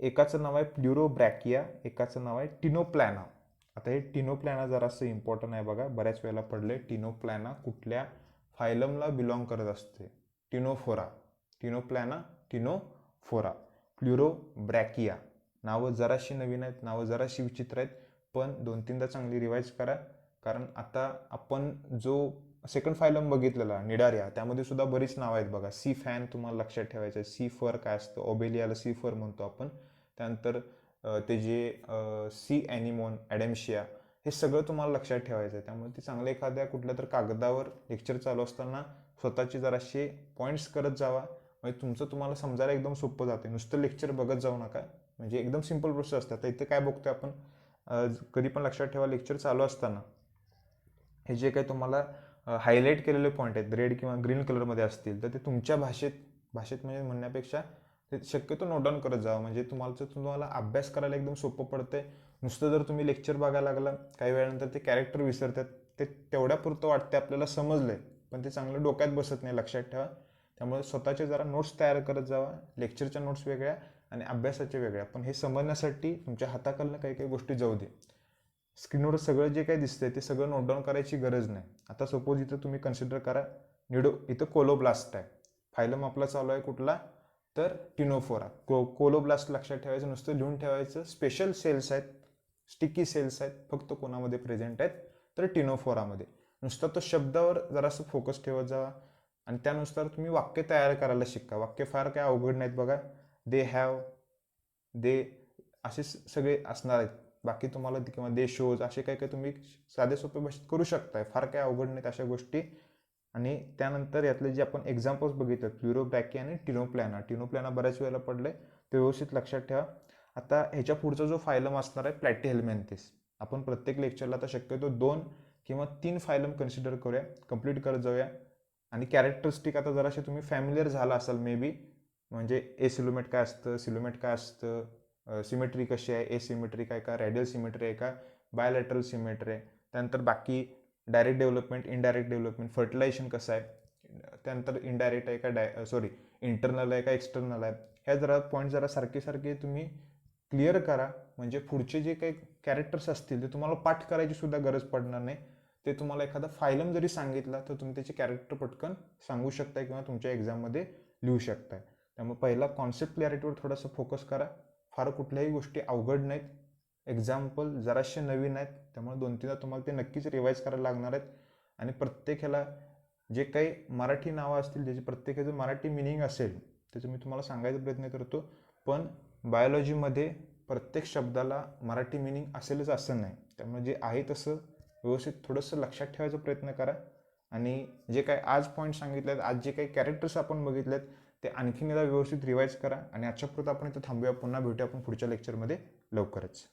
Speaker 1: एकाचं नाव आहे प्ल्युरोब्रॅकिया, एकाचं नाव आहे टिनोप्लॅना. आता हे टिनोप्लॅना जरासं इम्पॉर्टंट आहे बघा, बऱ्याच वेळेला पडले. टिनोप्लॅना कुठल्या फायलमला बिलॉंग करत असते, टिनोफोरा. टिनोप्लॅना, टिनोफोरा. प्ल्युरोब्रॅकिया. नावं जराशी नवीन आहेत, नावं जराशी विचित्र आहेत, पण 2-3दा चांगली रिवाईज करा. कारण आता आपण जो सेकंड फायलम बघितलेला निडारिया, त्यामध्ये सुद्धा बरीच नावं आहेत बघा. सी फॅन तुम्हाला लक्षात ठेवायचं आहे. सी फर काय असतं, ओबेलियाला सी फर म्हणतो आपण. त्यानंतर ते जे सी ॲनिमोन, ॲडेम्शिया, हे सगळं तुम्हाला लक्षात ठेवायचं आहे. त्यामुळे ते चांगलं एखाद्या कुठल्या तर कागदावर लेक्चर चालू असताना स्वतःचे जराशे पॉईंट्स करत जावा, म्हणजे तुमचं तुम्हाला समजायला एकदम सोपं जाते. नुसतं लेक्चर बघत जाऊ नका, म्हणजे एकदम सिंपल प्रोसेस असते. आता इथे काय बघतोय आपण, कधी पण लक्षात ठेवा, लेक्चर चालू असताना हे जे काही तुम्हाला हायलाईट केलेले पॉईंट आहेत, रेड किंवा ग्रीन कलरमध्ये असतील, तर ते तुमच्या भाषेत म्हणजे म्हणण्यापेक्षा ते शक्यतो नोट डाऊन करत जावं. म्हणजे तुम्हाला अभ्यास करायला एकदम सोपं पडतंय. नुसतं जर तुम्ही लेक्चर बघायला लागला, काही वेळानंतर ते कॅरेक्टर विसरतात. ते तेवढ्यापुरतं वाटते आपल्याला समजलंय, पण ते चांगलं डोक्यात बसत नाही, लक्षात ठेवा. त्यामुळे स्वतःचे जरा नोट्स तयार करत जावा. लेक्चरच्या नोट्स वेगळ्या आणि अभ्यासाच्या वेगळ्या. पण हे समजण्यासाठी तुमच्या हाताखालनं काही काही गोष्टी जाऊ दे. स्क्रीनवर सगळं जे काही दिसतंय ते सगळं नोट डाऊन करायची गरज नाही. आता सपोज इथं तुम्ही कन्सिडर करा इथं कोलोब्लास्ट आहे. फायलम आपला चालू आहे कुठला, तर टिनोफोरा. कोलोब्लास्ट लक्षात ठेवायचं, नुसतं लिहून ठेवायचं. स्पेशल सेल्स आहेत, स्टिकी सेल्स आहेत, फक्त कोणामध्ये प्रेझेंट आहेत, तर टिनोफोरामध्ये. नुसतं तो शब्दावर जरासं फोकस ठेवत जावा आणि त्यानुसार तुम्ही वाक्य तयार करायला शिका. वाक्य फार काय अवघड नाहीत बघा. दे हॅव, दे असे सगळे असणार आहेत. बाकी तुम्हाला किंवा दे शोज असे काही काही तुम्ही साधे सोपे भाषेत करू शकताय. फार काय अवघड नाहीत अशा गोष्टी. आणि त्यानंतर यातले जे आपण एक्झाम्पल्स बघितले प्युरोब्रॅकी आणि टिनोप्लॅना बऱ्याच वेळेला पडले, ते व्यवस्थित लक्षात ठेवा. आता ह्याच्या पुढचा जो फायलम असणार आहे प्लॅटीहेल्मिंथेस. आपण प्रत्येक लेक्चरला आता शक्यतो 2 किंवा 3 फायलम कन्सिडर करूया, कंप्लीट करत जाऊया. आणि कॅरेक्टरिस्टिक आता जरासे तुम्ही फॅमिलियर झाला असाल मे बी, म्हणजे एसिलोमेट काय असतं, सिलोमेट काय असतं, सिमेट्री कशी आहे, एसिमेट्री काय का, रेडियल सिमेट्री आहे का, बायोलॅटरल सिमेट्री आहे. त्यानंतर बाकी direct development, indirect development, fertilization कसं आहे, त्यानंतर इनडायरेक्ट आहे का इंटरनल आहे का एक्सटर्नल आहे. ह्या जरा पॉईंट जरा सारखे तुम्ही क्लिअर करा. म्हणजे पुढचे जे काही कॅरेक्टर्स असतील ते तुम्हाला पाठ करायची सुद्धा गरज पडणार नाही. ते तुम्हाला एखादा फायलम जरी सांगितला तर तुम्ही त्याचे कॅरेक्टर पटकन सांगू शकताय किंवा तुमच्या एक्झाममध्ये लिहू शकताय. त्यामुळे पहिला कॉन्सेप्ट क्लॅरिटीवर थोडंसं फोकस करा. फार कुठल्याही गोष्टी अवघड नाहीत. एक्झाम्पल जराशे नवीन आहेत, त्यामुळे 2-3दा तुम्हाला ते नक्कीच रिवाईज करायला लागणार आहेत. आणि प्रत्येक ह्याला जे काही मराठी नावं असतील ज्याचे प्रत्येकाचं मराठी मिनिंग असेल त्याचं मी तुम्हाला सांगायचा प्रयत्न करतो. पण बायोलॉजीमध्ये प्रत्येक शब्दाला मराठी मिनिंग असेलच असं नाही. त्यामुळे जे आहे तसं व्यवस्थित थोडंसं लक्षात ठेवायचा प्रयत्न करा. आणि जे काही आज पॉईंट सांगितले आहेत, आज जे काही कॅरेक्टर्स आपण बघितलेत ते आणखीन एकदा व्यवस्थित रिवाईज करा. आणि आजच्या पुरतं आपण इथं थांबूया. पुन्हा भेटूया आपण पुढच्या लेक्चरमध्ये लवकरच.